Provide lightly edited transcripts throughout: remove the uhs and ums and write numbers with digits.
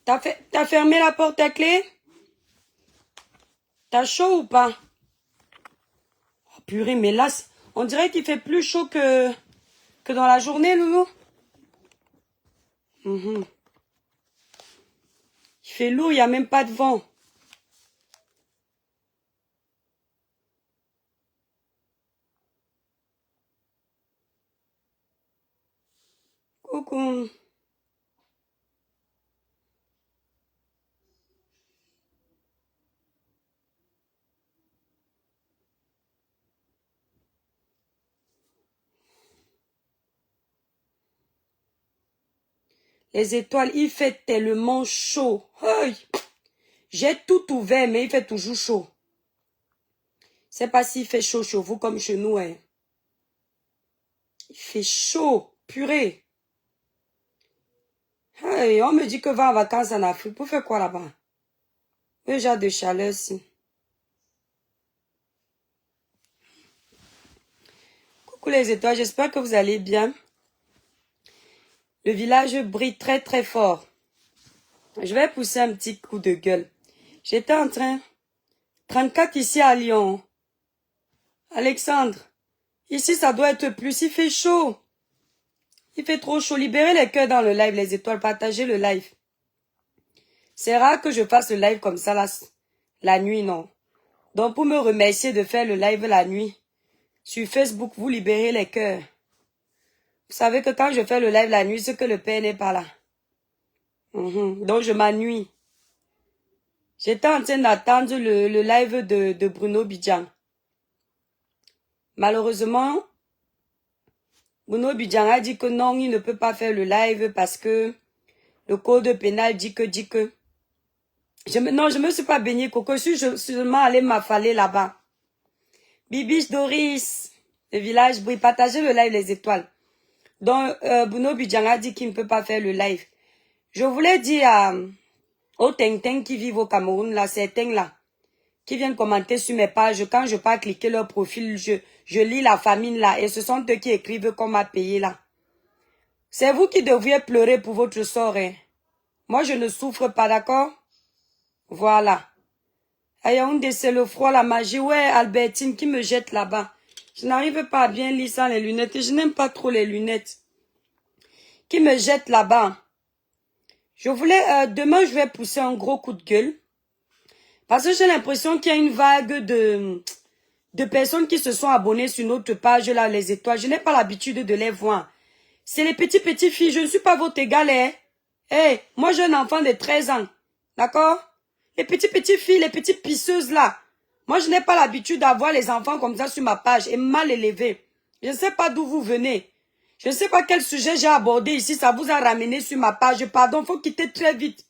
T'as fermé la porte à clé? T'as chaud ou pas? Oh purée, mais là, on dirait qu'il fait plus chaud que dans la journée, Loulou. Il fait lourd, il n'y a même pas de vent. Coucou. Les étoiles, il fait tellement chaud. Hey. J'ai tout ouvert, mais il fait toujours chaud. C'est pas s'il fait chaud chez vous comme chez nous. Hein. Il fait chaud, purée. Hey, on me dit que va en vacances en Afrique. Pour faire quoi là-bas? Un genre de chaleur, si. Coucou les étoiles, j'espère que vous allez bien. Le village brille très très fort. Je vais pousser un petit coup de gueule. J'étais en train... 34 ici à Lyon. Alexandre, ici ça doit être plus, il fait chaud. Il fait trop chaud. Libérez les cœurs dans le live, les étoiles, partagez le live. C'est rare que je fasse le live comme ça la nuit, non. Donc pour me remercier de faire le live la nuit, sur Facebook, vous libérez les cœurs. Vous savez que quand je fais le live la nuit, c'est que le Père n'est pas là. Donc je m'ennuie. J'étais en train d'attendre le live de Bruno Bidjan. Malheureusement, Bruno Bidjan a dit que non, il ne peut pas faire le live parce que le code pénal dit que... Non, je me suis pas baignée, Coco. Je suis seulement allée m'affaler là-bas. Bibiche Doris, le village brille. Partagez le live les étoiles. Donc, Bruno Bidjan a dit qu'il ne peut pas faire le live. Je voulais dire aux Teng qui vivent au Cameroun, là, certains là, qui viennent commenter sur mes pages, quand je pars cliquer leur profil, je lis la famine là, et ce sont eux qui écrivent qu'on m'a payé là. C'est vous qui devriez pleurer pour votre sort, hein. Moi, je ne souffre pas, d'accord? Voilà. Ayaoundé, c'est le froid, la magie. Ouais, Albertine qui me jette là-bas. Je n'arrive pas à bien lire sans les lunettes, et je n'aime pas trop les lunettes. Qui me jette là-bas. Je voulais, demain, je vais pousser un gros coup de gueule. Parce que j'ai l'impression qu'il y a une vague de personnes qui se sont abonnées sur notre page, là, les étoiles. Je n'ai pas l'habitude de les voir. C'est les petites filles. Je ne suis pas votre égal, hein. Hey, moi, j'ai un enfant de 13 ans. D'accord? Les petites filles, les petites pisseuses, là. Moi, je n'ai pas l'habitude d'avoir les enfants comme ça sur ma page et mal élevés. Je ne sais pas d'où vous venez. Je ne sais pas quel sujet j'ai abordé ici. Ça vous a ramené sur ma page. Pardon, faut quitter très vite.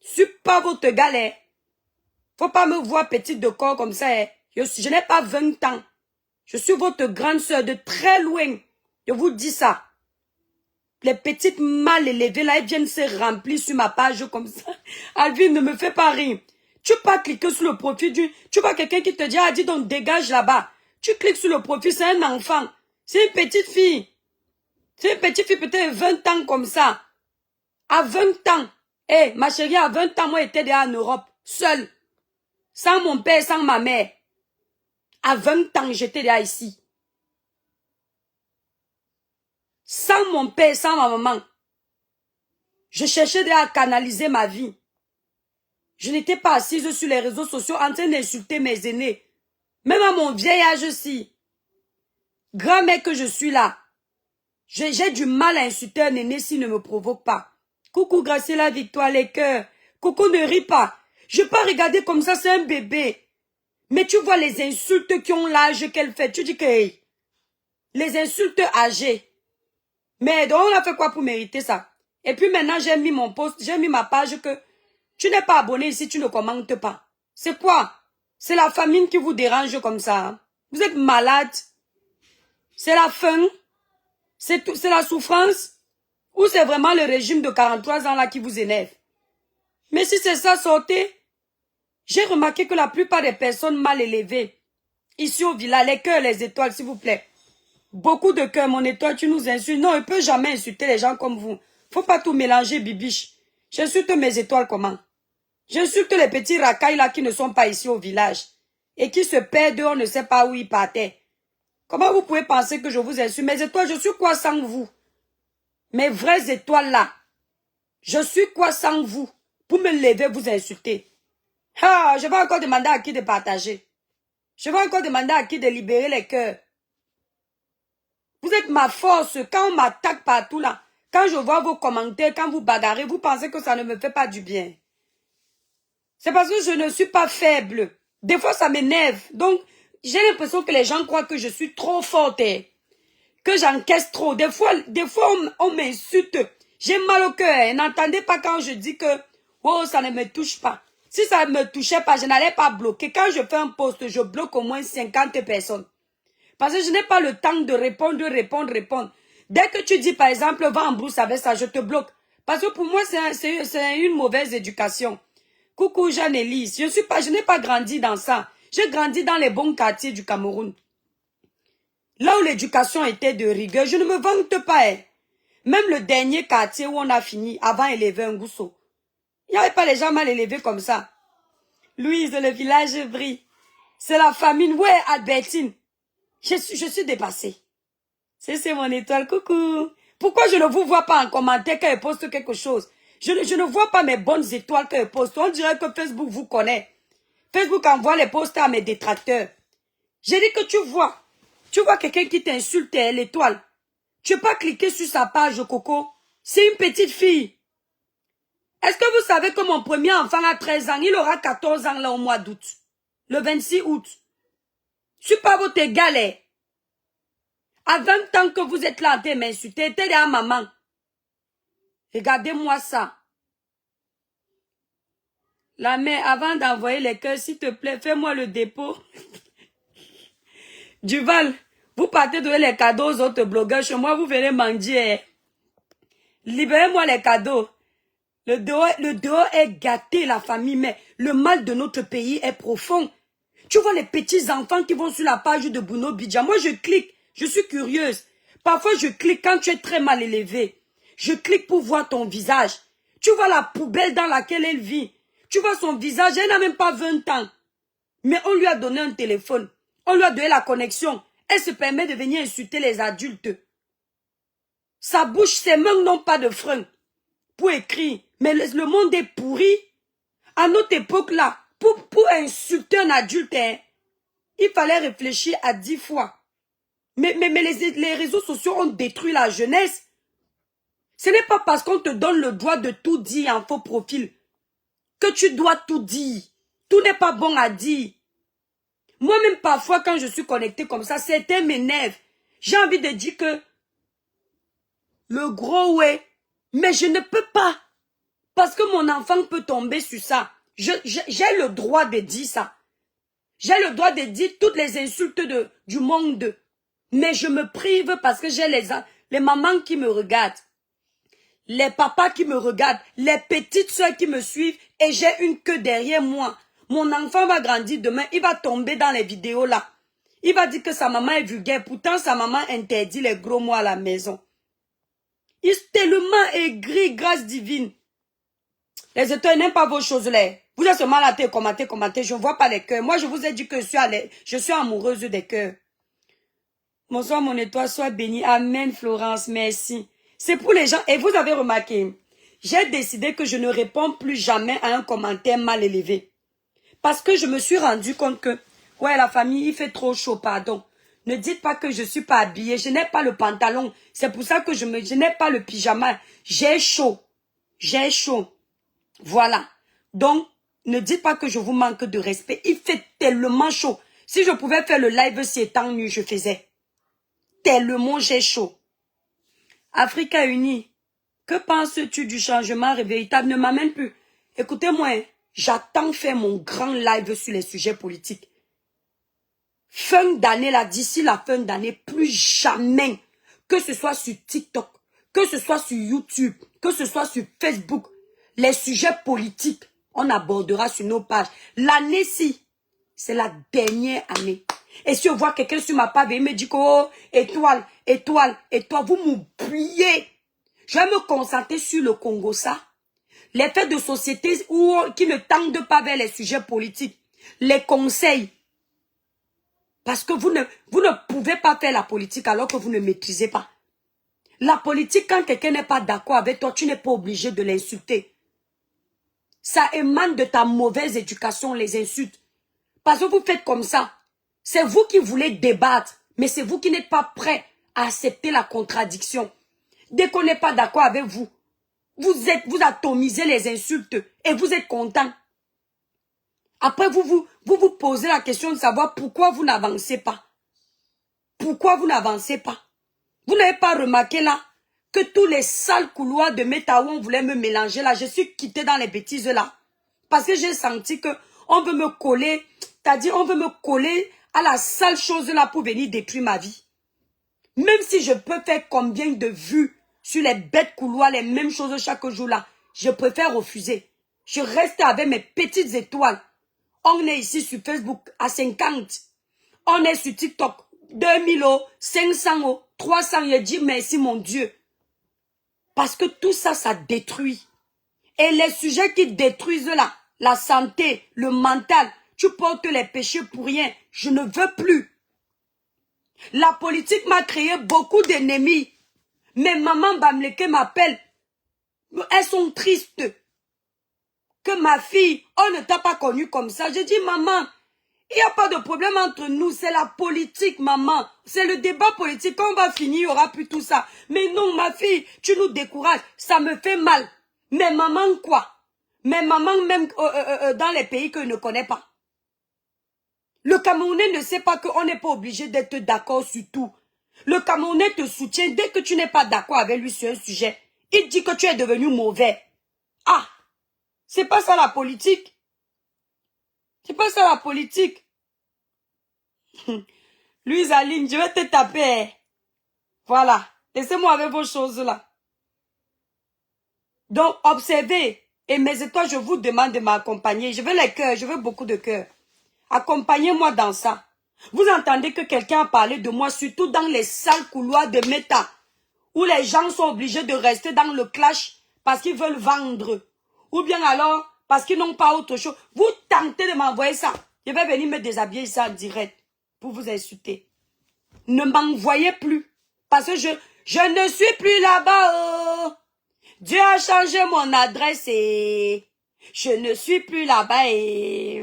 Je suis pas votre galère. Faut pas me voir petite de corps comme ça. Hein. Je n'ai pas 20 ans. Je suis votre grande sœur de très loin. Je vous dis ça. Les petites mal élevées là, elles viennent se remplir sur ma page comme ça. Alvin, ne me fais pas rire. Tu peux pas cliquer sur le profil tu vois quelqu'un qui te dit, ah, dis donc, dégage là-bas. Tu cliques sur le profil, c'est un enfant. C'est une petite fille. C'est une petite fille peut-être 20 ans comme ça. À 20 ans. Eh, ma chérie, à 20 ans, moi, j'étais déjà en Europe. Seule. Sans mon père, sans ma mère. À 20 ans, j'étais déjà ici. Sans mon père, sans ma maman. Je cherchais déjà à canaliser ma vie. Je n'étais pas assise sur les réseaux sociaux en train d'insulter mes aînés. Même à mon vieil âge aussi. Grand-mère que je suis là. J'ai du mal à insulter un aîné s'il ne me provoque pas. Coucou Graciela Victoire, les cœurs. Coucou ne ris pas. Je peux pas regarder comme ça, c'est un bébé. Mais tu vois les insultes qui ont l'âge qu'elle fait. Tu dis que hey, les insultes âgées. Mais donc on a fait quoi pour mériter ça? Et puis maintenant j'ai mis mon post, j'ai mis ma page que tu n'es pas abonné ici, tu ne commentes pas. C'est quoi? C'est la famine qui vous dérange comme ça. Hein? Vous êtes malade. C'est la faim. C'est la souffrance. Ou c'est vraiment le régime de 43 ans là qui vous énerve. Mais si c'est ça, sortez. J'ai remarqué que la plupart des personnes mal élevées, ici au village, les cœurs, les étoiles, s'il vous plaît. Beaucoup de cœurs, mon étoile, tu nous insultes. Non, on ne peut jamais insulter les gens comme vous. Faut pas tout mélanger, bibiche. J'insulte mes étoiles comment? J'insulte les petits racailles là qui ne sont pas ici au village et qui se perdent, on ne sait pas où ils partaient. Comment vous pouvez penser que je vous insulte? Mes étoiles, je suis quoi sans vous? Mes vraies étoiles là. Je suis quoi sans vous? Pour me lever, vous insulter. Ah, je vais encore demander à qui de partager. Je vais encore demander à qui de libérer les cœurs. Vous êtes ma force. Quand on m'attaque partout là, quand je vois vos commentaires, quand vous bagarrez, vous pensez que ça ne me fait pas du bien. C'est parce que je ne suis pas faible. Des fois, ça m'énerve. Donc, j'ai l'impression que les gens croient que je suis trop forte. Que j'encaisse trop. Des fois on m'insulte. J'ai mal au cœur. N'entendez pas quand je dis que oh, ça ne me touche pas. Si ça ne me touchait pas, je n'allais pas bloquer. Quand je fais un post, je bloque au moins 50 personnes. Parce que je n'ai pas le temps de répondre. Dès que tu dis, par exemple, va en brousse avec ça, je te bloque. Parce que pour moi, c'est une mauvaise éducation. Coucou Jeanne-Élise, je n'ai pas grandi dans ça. J'ai grandi dans les bons quartiers du Cameroun. Là où l'éducation était de rigueur, je ne me vante pas. Même le dernier quartier où on a fini, avant élever un gousseau. Il n'y avait pas les gens mal élevés comme ça. Louise, le village brille. C'est la famine. Ouais, Albertine. Je suis dépassée. C'est mon étoile. Coucou. Pourquoi je ne vous vois pas en commentaire quand elle poste quelque chose? Je ne vois pas mes bonnes étoiles quand elle poste. On dirait que Facebook vous connaît. Facebook envoie les posts à mes détracteurs. J'ai dit que tu vois quelqu'un qui t'insulte, l'étoile. Tu ne peux pas cliquer sur sa page, Coco. C'est une petite fille. Est-ce que vous savez que mon premier enfant a 13 ans, il aura 14 ans là au mois d'août. Le 26 août. Je ne suis pas votre égal. À 20 ans que vous êtes là en train de m'insulter, t'es derrière maman. Regardez-moi ça. La mère, avant d'envoyer les cœurs, s'il te plaît, fais-moi le dépôt. Duval, vous partez donner les cadeaux aux autres blogueurs. Chez moi, vous venez mendier. Libérez-moi les cadeaux. Le dehors est gâté, la famille, mais le mal de notre pays est profond. Tu vois les petits enfants qui vont sur la page de Bruno Bidja. Moi, je clique. Je suis curieuse. Parfois, je clique quand tu es très mal élevé. Je clique pour voir ton visage. Tu vois la poubelle dans laquelle elle vit. Tu vois son visage, elle n'a même pas 20 ans. Mais on lui a donné un téléphone. On lui a donné la connexion. Elle se permet de venir insulter les adultes. Sa bouche, ses mains n'ont pas de frein pour écrire. Mais le monde est pourri. À notre époque là, pour insulter un adulte, il fallait réfléchir à 10 fois. Mais les réseaux sociaux ont détruit la jeunesse. Ce n'est pas parce qu'on te donne le droit de tout dire en faux profil que tu dois tout dire. Tout n'est pas bon à dire. Moi-même, parfois, quand je suis connectée comme ça, certains m'énervent. J'ai envie de dire que le gros ouais, mais je ne peux pas. Parce que mon enfant peut tomber sur ça. J'ai le droit de dire ça. J'ai le droit de dire toutes les insultes du monde. Mais je me prive parce que j'ai les mamans qui me regardent. Les papas qui me regardent. Les petites soeurs qui me suivent. Et j'ai une queue derrière moi. Mon enfant va grandir demain. Il va tomber dans les vidéos là. Il va dire que sa maman est vulgaire. Pourtant, sa maman interdit les gros mots à la maison. Il est tellement aigri, grâce divine. Les étoiles n'aiment pas vos choses là. Vous êtes seulement là, commenter. Je ne vois pas les cœurs. Moi, je vous ai dit que je suis amoureuse des cœurs. Bonsoir, mon étoile, sois bénie. Amen, Florence, merci. C'est pour les gens. Et vous avez remarqué, j'ai décidé que je ne réponds plus jamais à un commentaire mal élevé. Parce que je me suis rendu compte que, ouais, la famille, il fait trop chaud, pardon. Ne dites pas que je ne suis pas habillée. Je n'ai pas le pantalon. C'est pour ça que je n'ai pas le pyjama. J'ai chaud. J'ai chaud. Voilà. Donc, ne dites pas que je vous manque de respect. Il fait tellement chaud. Si je pouvais faire le live si étant nu, je faisais. Tellement j'ai chaud. Africa Unie, que penses-tu du changement véritable? Ne m'amène plus. Écoutez-moi, j'attends faire mon grand live sur les sujets politiques. Fin d'année, là, d'ici la fin d'année, plus jamais, que ce soit sur TikTok, que ce soit sur YouTube, que ce soit sur Facebook, les sujets politiques, on abordera sur nos pages. L'année-ci, c'est la dernière année. Et si on voit quelqu'un sur ma page, il me dit que, oh, étoile, vous m'oubliez. Je vais me concentrer sur le Congo, ça. les faits de société qui ne tendent pas vers les sujets politiques, les conseils. Parce que vous ne pouvez pas faire la politique alors que vous ne maîtrisez pas. La politique, quand quelqu'un n'est pas d'accord avec toi, tu n'es pas obligé de l'insulter. Ça émane de ta mauvaise éducation, les insultes. Parce que vous faites comme ça. C'est vous qui voulez débattre, mais c'est vous qui n'êtes pas prêt à accepter la contradiction. Dès qu'on n'est pas d'accord avec vous, vous atomisez les insultes et vous êtes content. Après, vous posez la question de savoir pourquoi vous n'avancez pas. Pourquoi vous n'avancez pas? Vous n'avez pas remarqué là que tous les sales couloirs de Métaouan voulaient me mélanger là. Je suis quitté dans les bêtises là. Parce que j'ai senti que on veut me coller, c'est-à-dire on veut me coller à la sale chose là pour venir détruire ma vie. Même si je peux faire combien de vues sur les bêtes couloirs, les mêmes choses chaque jour là, je préfère refuser. Je reste avec mes petites étoiles. On est ici sur Facebook à 50. On est sur TikTok. 2000 €, 500 €, 300 €. Je dis merci mon Dieu. Parce que tout ça, ça détruit. Et les sujets qui détruisent là, la santé, le mental, tu portes les péchés pour rien. Je ne veux plus. La politique m'a créé beaucoup d'ennemis. Mes mamans Bamleke m'appellent. Elles sont tristes. Que ma fille, on ne t'a pas connue comme ça. Je dis, maman, il n'y a pas de problème entre nous. C'est la politique, maman. C'est le débat politique. Quand on va finir, il n'y aura plus tout ça. Mais non, ma fille, tu nous décourages. Ça me fait mal. Mais maman, quoi? Mais maman, même dans les pays que je ne connais pas. Le Camerounais ne sait pas qu'on n'est pas obligé d'être d'accord sur tout. Le Camerounais te soutient dès que tu n'es pas d'accord avec lui sur un sujet. Il dit que tu es devenu mauvais. Ah! C'est pas ça la politique. C'est pas ça la politique. Louise Aline, je vais te taper. Voilà. Laissez-moi avec vos choses là. Donc, observez. Et mes étoiles, je vous demande de m'accompagner. Je veux les cœurs, je veux beaucoup de cœurs. Accompagnez-moi dans ça. Vous entendez que quelqu'un a parlé de moi, surtout dans les sales couloirs de Meta, où les gens sont obligés de rester dans le clash parce qu'ils veulent vendre. Ou bien alors, parce qu'ils n'ont pas autre chose. Vous tentez de m'envoyer ça. Je vais venir me déshabiller ici en direct pour vous insulter. Ne m'envoyez plus. Parce que je ne suis plus là-bas. Oh. Dieu a changé mon adresse et je ne suis plus là-bas et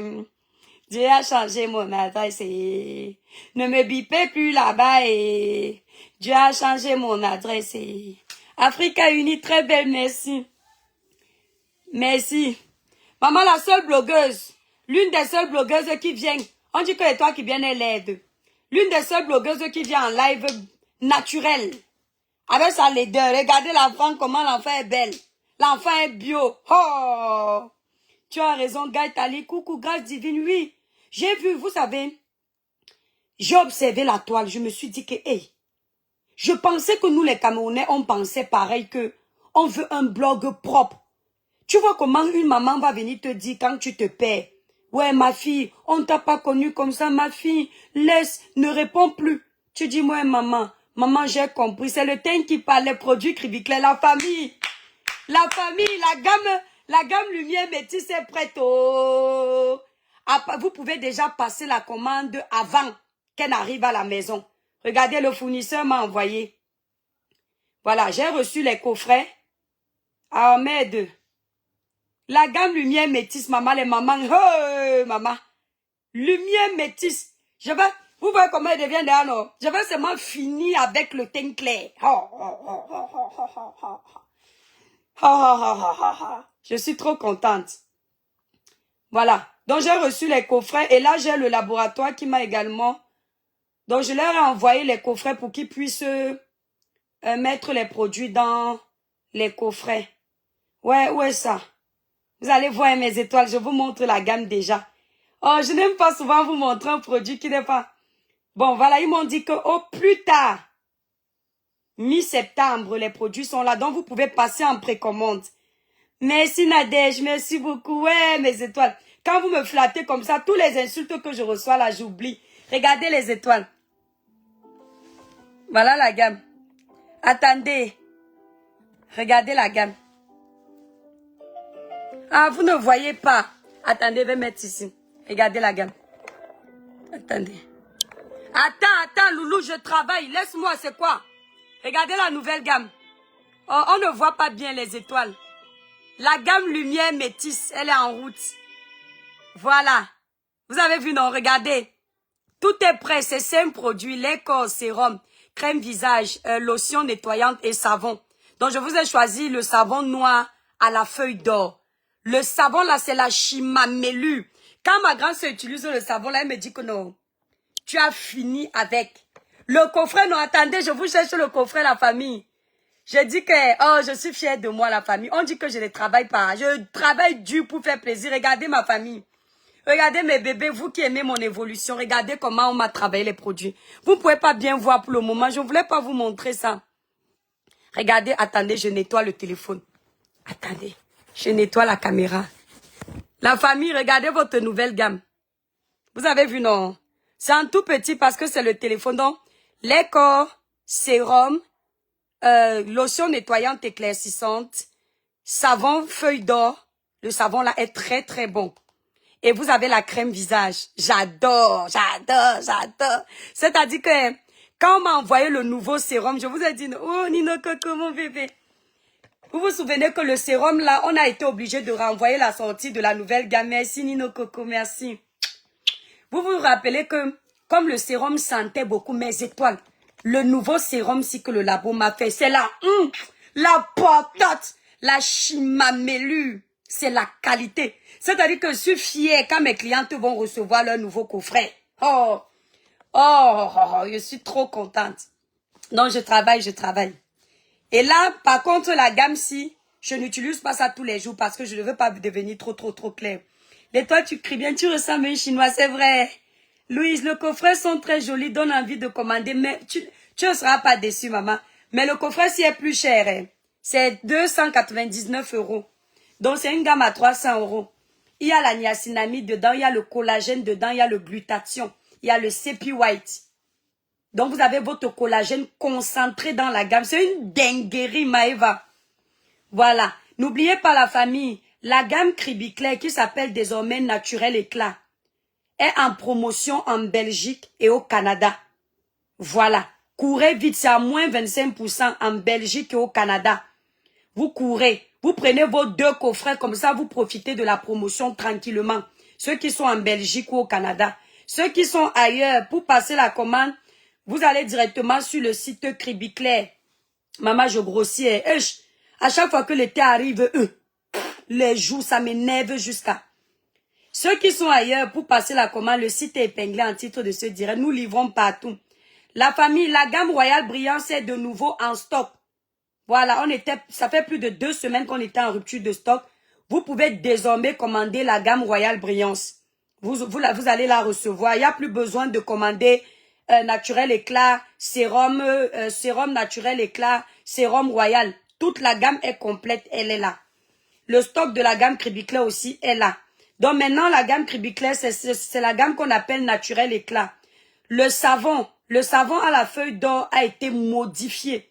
Dieu a changé mon adresse et ne me bipez plus là-bas et Dieu a changé mon adresse et Africa Unie, très belle, merci. Merci. Maman, la seule blogueuse, l'une des seules blogueuses qui vient, on dit que c'est toi qui viens, elle aide. L'une des seules blogueuses qui vient en live naturel. Avec sa laideur. Regardez l'enfant, comment l'enfant est belle. L'enfant est bio. Oh! Tu as raison, Gaëtali. Coucou, grâce divine, oui. J'ai vu, vous savez, j'ai observé la toile. Je me suis dit que, hey, je pensais que nous, les Camerounais, on pensait pareil que on veut un blog propre. Tu vois comment une maman va venir te dire quand tu te perds. Ouais, ma fille, on t'a pas connue comme ça, ma fille. Laisse, ne réponds plus. Tu dis, moi, maman, j'ai compris. C'est le teint qui parle, les produits Cribiclet, la famille. La famille, la gamme lumière métisse est prête. Oh. Vous pouvez déjà passer la commande avant qu'elle arrive à la maison. Regardez, le fournisseur m'a envoyé. Voilà, j'ai reçu les coffrets. Ahmed. La gamme lumière métisse, maman, les mamans. Oh, maman. Lumière métisse. Vous voyez comment elle devient derrière, non? Je vais seulement finir avec le teint clair. Je suis trop contente. Voilà. Donc, j'ai reçu les coffrets. Et là, j'ai le laboratoire qui m'a également... Donc, je leur ai envoyé les coffrets pour qu'ils puissent mettre les produits dans les coffrets. Ouais, où est ça? Vous allez voir mes étoiles. Je vous montre la gamme déjà. Oh, je n'aime pas souvent vous montrer un produit qui n'est pas... Bon, voilà, ils m'ont dit que au plus tard, mi-septembre, les produits sont là. Donc, vous pouvez passer en précommande. Merci Nadège, merci beaucoup. Ouais, mes étoiles. Quand vous me flattez comme ça, tous les insultes que je reçois là, j'oublie. Regardez les étoiles. Voilà la gamme. Attendez. Regardez la gamme. Ah, vous ne voyez pas. Attendez, je vais mettre ici. Regardez la gamme. Attendez. Attends, Loulou, je travaille. Laisse-moi, c'est quoi? Regardez la nouvelle gamme. Oh, on ne voit pas bien les étoiles. La gamme lumière métisse, elle est en route. Voilà. Vous avez vu, non? Regardez. Tout est prêt. C'est 5 produits. Lait corps, sérum, crème visage, lotion nettoyante et savon. Donc, je vous ai choisi le savon noir à la feuille d'or. Le savon, là, c'est la chimamelu. Quand ma grande sœur utilise le savon, là, elle me dit que non. Tu as fini avec. Le coffret, non, attendez, je vous cherche le coffret, la famille. J'ai dit que, oh, je suis fière de moi, la famille. On dit que je ne travaille pas. Je travaille dur pour faire plaisir. Regardez ma famille. Regardez mes bébés, vous qui aimez mon évolution. Regardez comment on m'a travaillé les produits. Vous ne pouvez pas bien voir pour le moment. Je ne voulais pas vous montrer ça. Regardez, attendez, je nettoie le téléphone. Attendez, je nettoie la caméra. La famille, regardez votre nouvelle gamme. Vous avez vu, non? C'est un tout petit parce que c'est le téléphone. Donc, lait corps, sérum, lotion nettoyante éclaircissante, savon feuille d'or. Le savon là est très très bon. Et vous avez la crème visage. J'adore, j'adore, j'adore. C'est-à-dire que quand on m'a envoyé le nouveau sérum, je vous ai dit, oh Nino Coco, mon bébé. Vous vous souvenez que le sérum là, on a été obligé de renvoyer la sortie de la nouvelle gamme. Merci Nino Coco, merci. Vous vous rappelez que comme le sérum sentait beaucoup mes étoiles, le nouveau sérum si que le labo m'a fait, c'est la patate, la chimamelu, c'est la qualité. C'est-à-dire que je suis fière quand mes clientes vont recevoir leur nouveau coffret. Je suis trop contente. Non, je travaille. Et là, par contre, la gamme-ci, je n'utilise pas ça tous les jours parce que je ne veux pas devenir trop clair. Et toi, tu cries bien, tu ressembles à un chinois, c'est vrai. Louise, les coffrets sont très jolis, donnent envie de commander, mais tu ne seras pas déçue, maman. Mais le coffret-ci est plus cher. Hein. C'est 299 €. Donc, c'est une gamme à 300 €. Il y a la niacinamide dedans, il y a le collagène dedans, il y a le glutathion, il y a le CP White. Donc, vous avez votre collagène concentré dans la gamme. C'est une dinguerie, Maëva. Voilà. N'oubliez pas la famille. La gamme Cribiclair qui s'appelle désormais Naturel Éclat est en promotion en Belgique et au Canada. Voilà. Courez vite, c'est à moins 25% en Belgique et au Canada. Vous courez. Vous prenez vos 2 coffrets comme ça, vous profitez de la promotion tranquillement. Ceux qui sont en Belgique ou au Canada. Ceux qui sont ailleurs, pour passer la commande, vous allez directement sur le site Cribiclair. Maman, je grossis. À chaque fois que l'été arrive, les jours, ça m'énerve jusqu'à. Ceux qui sont ailleurs, pour passer la commande, le site est épinglé en titre de ce direct. Nous livrons partout. La famille, la gamme Royale Brillance est de nouveau en stock. Voilà, ça fait plus de 2 semaines qu'on était en rupture de stock. Vous pouvez désormais commander la gamme Royale Brillance. Vous allez la recevoir. Il n'y a plus besoin de commander Naturel Éclat, sérum Naturel Éclat, sérum Royal. Toute la gamme est complète, elle est là. Le stock de la gamme Cribiclair aussi est là. Donc maintenant, la gamme Cribiclair, c'est la gamme qu'on appelle Naturel Éclat. Le savon à la feuille d'or a été modifié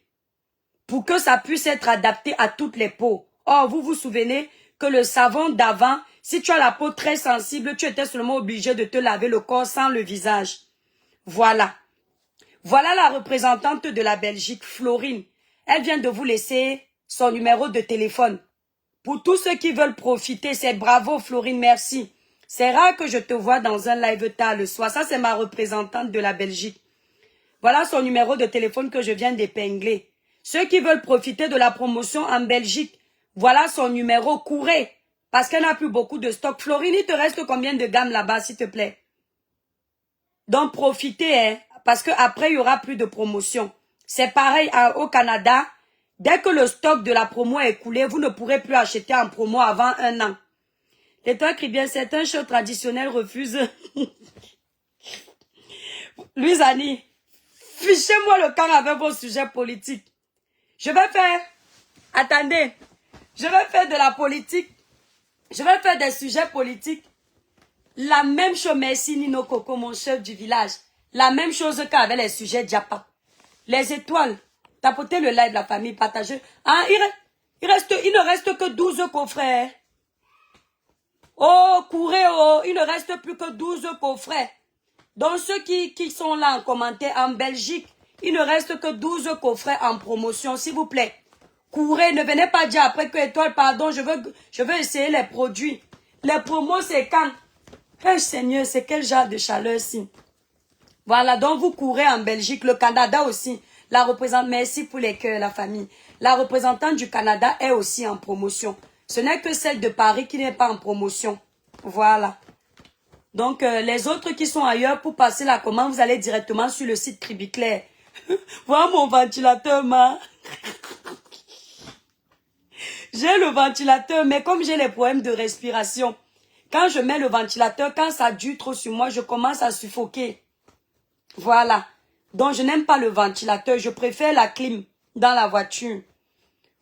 pour que ça puisse être adapté à toutes les peaux. Or, vous vous souvenez que le savon d'avant, si tu as la peau très sensible, tu étais seulement obligé de te laver le corps sans le visage. Voilà. Voilà la représentante de la Belgique, Florine. Elle vient de vous laisser son numéro de téléphone. Pour tous ceux qui veulent profiter, c'est bravo Florine, merci. C'est rare que je te vois dans un live tard le soir. Ça, c'est ma représentante de la Belgique. Voilà son numéro de téléphone que je viens d'épingler. Ceux qui veulent profiter de la promotion en Belgique, voilà son numéro, courez. Parce qu'elle n'a plus beaucoup de stock. Florine, il te reste combien de gammes là-bas, s'il te plaît? Donc, profitez, hein, parce qu'après, il y aura plus de promotion. C'est pareil au Canada. Dès que le stock de la promo est écoulé, vous ne pourrez plus acheter en promo avant 1 an. Les toi crie bien, certains shows traditionnels refusent. Louise Annie, fichez-moi le camp avec vos sujets politiques. Je vais faire, attendez, je vais faire de la politique. Je vais faire des sujets politiques. La même chose, merci Nino Coco, mon chef du village. La même chose qu'avec les sujets Diapa. Les étoiles. Tapotez le live, la famille, partagez. Ah, il ne reste que 12 coffrets. Oh, courez, oh, il ne reste plus que 12 coffrets. Donc ceux qui sont là en commentaire en Belgique, il ne reste que 12 coffrets en promotion, s'il vous plaît. Courez, ne venez pas dire après que Étoile, pardon, je veux essayer les produits. Les promos, c'est quand? Eh Seigneur, c'est quel genre de chaleur ci? Voilà, donc vous courez en Belgique, le Canada aussi. La représentante, merci pour les cœurs, la famille. La représentante du Canada est aussi en promotion. Ce n'est que celle de Paris qui n'est pas en promotion. Voilà. Donc, les autres qui sont ailleurs, pour passer la commande, vous allez directement sur le site Cribiclair. Voilà mon ventilateur, ma. J'ai le ventilateur, mais comme j'ai les problèmes de respiration, quand je mets le ventilateur, quand ça dure trop sur moi, je commence à suffoquer. Voilà. Donc, je n'aime pas le ventilateur. Je préfère la clim dans la voiture.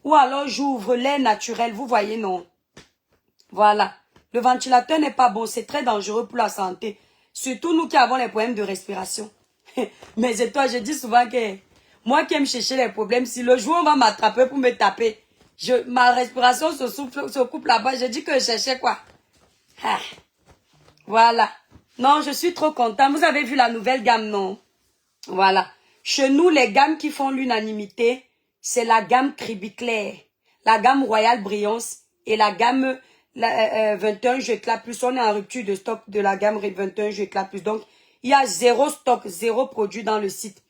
Ou alors, j'ouvre l'air naturel. Vous voyez, non? Voilà. Le ventilateur n'est pas bon. C'est très dangereux pour la santé. Surtout nous qui avons les problèmes de respiration. Mais c'est toi, je dis souvent que moi qui aime chercher les problèmes, si le jour on va m'attraper pour me taper, ma respiration se coupe là-bas. Je dis que je cherchais quoi? Ah. Voilà. Non, je suis trop content. Vous avez vu la nouvelle gamme, non? Voilà. Chez nous, les gammes qui font l'unanimité, c'est la gamme Cribiclair, la gamme Royal Brillance et la gamme 21 Jeux Éclat Plus. On est en rupture de stock de la gamme 21 Jeux Éclat Plus. Donc, il y a zéro stock, zéro produit dans le site.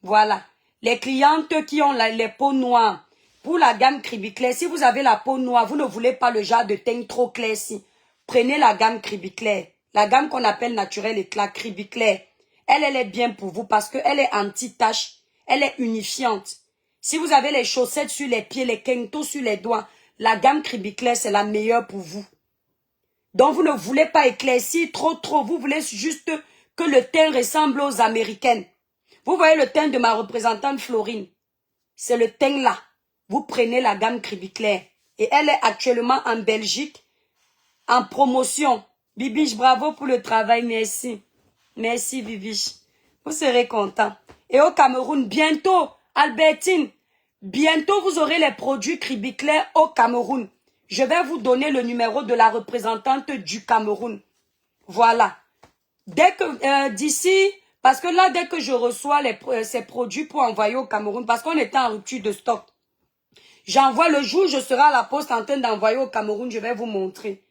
Voilà. Les clientes qui ont les peaux noires, pour la gamme Cribiclair, si vous avez la peau noire, vous ne voulez pas le genre de teint trop clair si, prenez la gamme Cribiclair. La gamme qu'on appelle naturel éclat Cribiclair. Elle est bien pour vous parce qu'elle est anti-tache. Elle est unifiante. Si vous avez les chaussettes sur les pieds, les quintos sur les doigts, la gamme Cribiclair, c'est la meilleure pour vous. Donc, vous ne voulez pas éclaircir trop. Vous voulez juste que le teint ressemble aux américaines. Vous voyez le teint de ma représentante Florine. C'est le teint là. Vous prenez la gamme Cribiclair. Et elle est actuellement en Belgique, en promotion. Bibiche, bravo pour le travail, merci. Merci, Bibiche. Vous serez content. Et au Cameroun, bientôt, Albertine, bientôt vous aurez les produits Cribiclair au Cameroun. Je vais vous donner le numéro de la représentante du Cameroun. Voilà. Dès que, d'ici, parce que là, dès que je reçois ces produits pour envoyer au Cameroun, parce qu'on était en rupture de stock, j'envoie le jour où je serai à la poste en train d'envoyer au Cameroun, je vais vous montrer.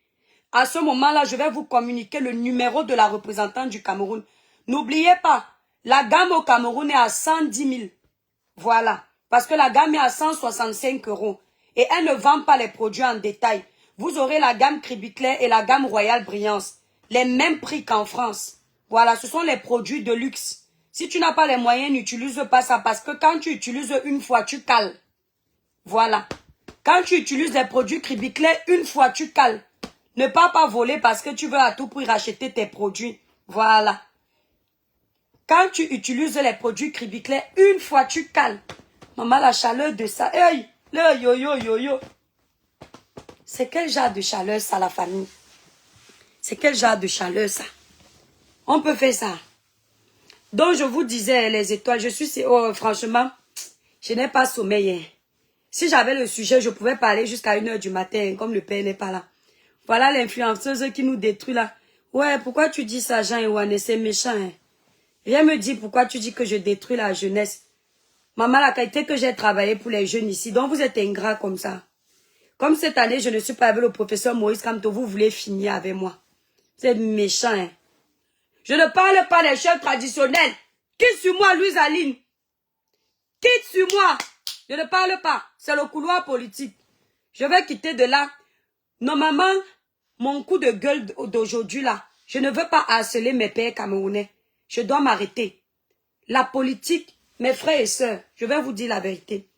À ce moment-là, je vais vous communiquer le numéro de la représentante du Cameroun. N'oubliez pas, la gamme au Cameroun est à 110 000. Voilà. Parce que la gamme est à 165 €. Et elle ne vend pas les produits en détail. Vous aurez la gamme Cribiclair et la gamme Royal Brillance. Les mêmes prix qu'en France. Voilà, ce sont les produits de luxe. Si tu n'as pas les moyens, n'utilise pas ça. Parce que quand tu utilises une fois, tu cales. Voilà. Quand tu utilises les produits Cribiclair, une fois, tu cales. Ne pas voler parce que tu veux à tout prix racheter tes produits. Voilà. Quand tu utilises les produits Cribiclair, une fois tu cales. Maman, la chaleur de ça. Hey, le yo. C'est quel genre de chaleur ça, la famille? C'est quel genre de chaleur ça? On peut faire ça. Donc, je vous disais, les étoiles, je suis... Oh, franchement, je n'ai pas sommeil. Si j'avais le sujet, je pouvais parler jusqu'à 1 h du matin, comme le père n'est pas là. Voilà l'influenceuse qui nous détruit là. Ouais, pourquoi tu dis ça, Jean-Ewane? C'est méchant. Hein? Viens me dire pourquoi tu dis que je détruis la jeunesse. Maman, la qualité que j'ai travaillé pour les jeunes ici, donc vous êtes ingrat comme ça. Comme cette année, je ne suis pas avec le professeur Moïse Kamto, vous voulez finir avec moi. Vous êtes méchant. Hein? Je ne parle pas des chefs traditionnels. Quitte sur moi, Louise Aline. Quitte sur moi. Je ne parle pas. C'est le couloir politique. Je vais quitter de là. Normalement, mon coup de gueule d'aujourd'hui là, je ne veux pas harceler mes pères camerounais. Je dois m'arrêter. La politique, mes frères et sœurs, je vais vous dire la vérité.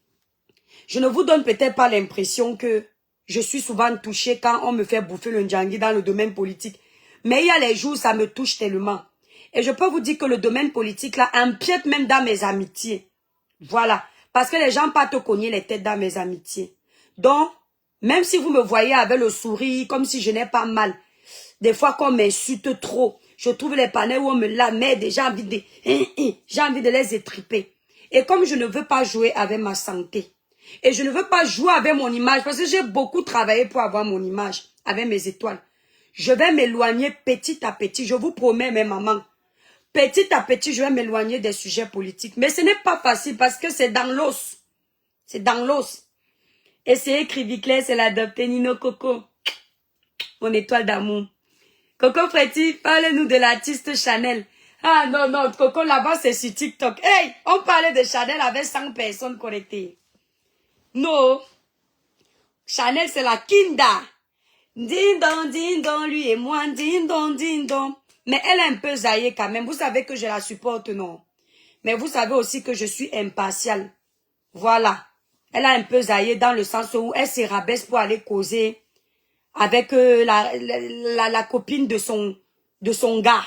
Je ne vous donne peut-être pas l'impression que je suis souvent touchée quand on me fait bouffer le ndjangui dans le domaine politique. Mais il y a les jours où ça me touche tellement. Et je peux vous dire que le domaine politique là empiète même dans mes amitiés. Voilà. Parce que les gens pas te cogner les têtes dans mes amitiés. Donc, même si vous me voyez avec le sourire, comme si je n'ai pas mal, des fois qu'on m'insulte trop, je trouve les panels où on me la met, j'ai envie de les étriper. Et comme je ne veux pas jouer avec ma santé, et je ne veux pas jouer avec mon image, parce que j'ai beaucoup travaillé pour avoir mon image, avec mes étoiles, je vais m'éloigner petit à petit. Je vous promets, mes mamans. Petit à petit, je vais m'éloigner des sujets politiques. Mais ce n'est pas facile parce que c'est dans l'os. C'est dans l'os. Et c'est écrit Viclair, c'est l'adopté Nino Coco. Mon étoile d'amour. Coco Freddy, parle-nous de l'artiste Chanel. Ah non, non, Coco là-bas c'est sur TikTok. Hey, on parlait de Chanel avec 100 personnes connectées. Non. Chanel c'est la Kinda. Din don, lui et moi, din don. Mais elle est un peu zaïe quand même. Vous savez que je la supporte, non? Mais vous savez aussi que je suis impartiale. Voilà. Elle a un peu zaïe dans le sens où elle se rabaisse pour aller causer avec la copine de son gars.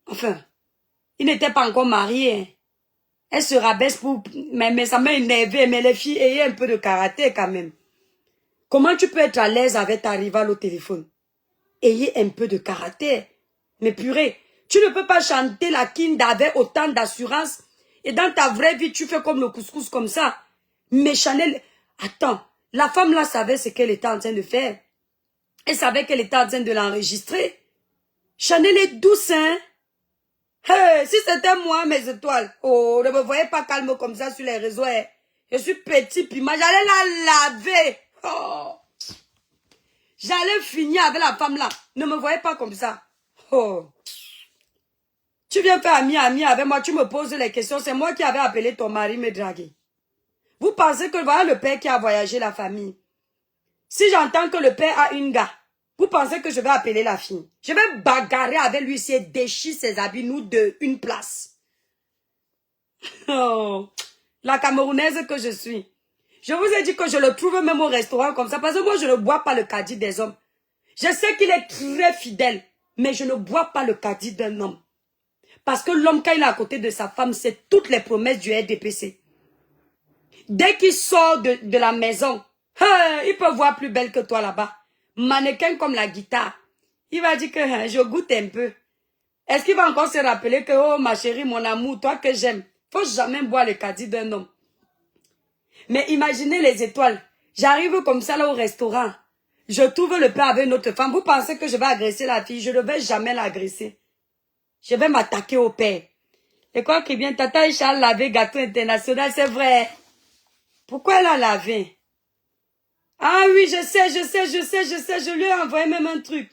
Enfin, il n'était pas encore marié. Elle se rabaisse pour... Mais ça m'a énervé. Mais les filles, ayez un peu de caractère quand même. Comment tu peux être à l'aise avec ta rivale au téléphone? Ayez un peu de caractère. Mais purée, tu ne peux pas chanter la Kinda avec autant d'assurance. Et dans ta vraie vie, tu fais comme le couscous comme ça. Mais Chanel... Attends, la femme là savait ce qu'elle était en train de faire. Elle savait qu'elle était en train de l'enregistrer. Chanel est douce, hein? Hey, si c'était moi, mes étoiles. Oh, ne me voyez pas calme comme ça sur les réseaux. Hein. Je suis petit, puis moi, j'allais la laver. Oh. J'allais finir avec la femme là. Ne me voyez pas comme ça. Oh. Tu viens faire ami avec moi, tu me poses les questions. C'est moi qui avais appelé ton mari me draguer. Vous pensez que voilà le père qui a voyagé la famille. Si j'entends que le père a une gars, vous pensez que je vais appeler la fille. Je vais bagarrer avec lui si elle déchire ses habits, nous deux, une place. Oh, la Camerounaise que je suis. Je vous ai dit que je le trouve même au restaurant comme ça, parce que moi je ne bois pas le caddie des hommes. Je sais qu'il est très fidèle, mais je ne bois pas le caddie d'un homme. Parce que l'homme, quand il est à côté de sa femme, c'est toutes les promesses du RDPC. Dès qu'il sort de la maison, il peut voir plus belle que toi là-bas. Mannequin comme la guitare. Il va dire que je goûte un peu. Est-ce qu'il va encore se rappeler que, oh ma chérie, mon amour, toi que j'aime. Faut jamais boire le caddie d'un homme. Mais imaginez les étoiles. J'arrive comme ça là au restaurant. Je trouve le père avec une autre femme. Vous pensez que je vais agresser la fille? Je ne vais jamais l'agresser. Je vais m'attaquer au père. Et quoi qu'il vient, Tata et Charles lavé gâteau international, c'est vrai. Pourquoi elle a lavé? Ah oui, je sais, je lui ai envoyé même un truc.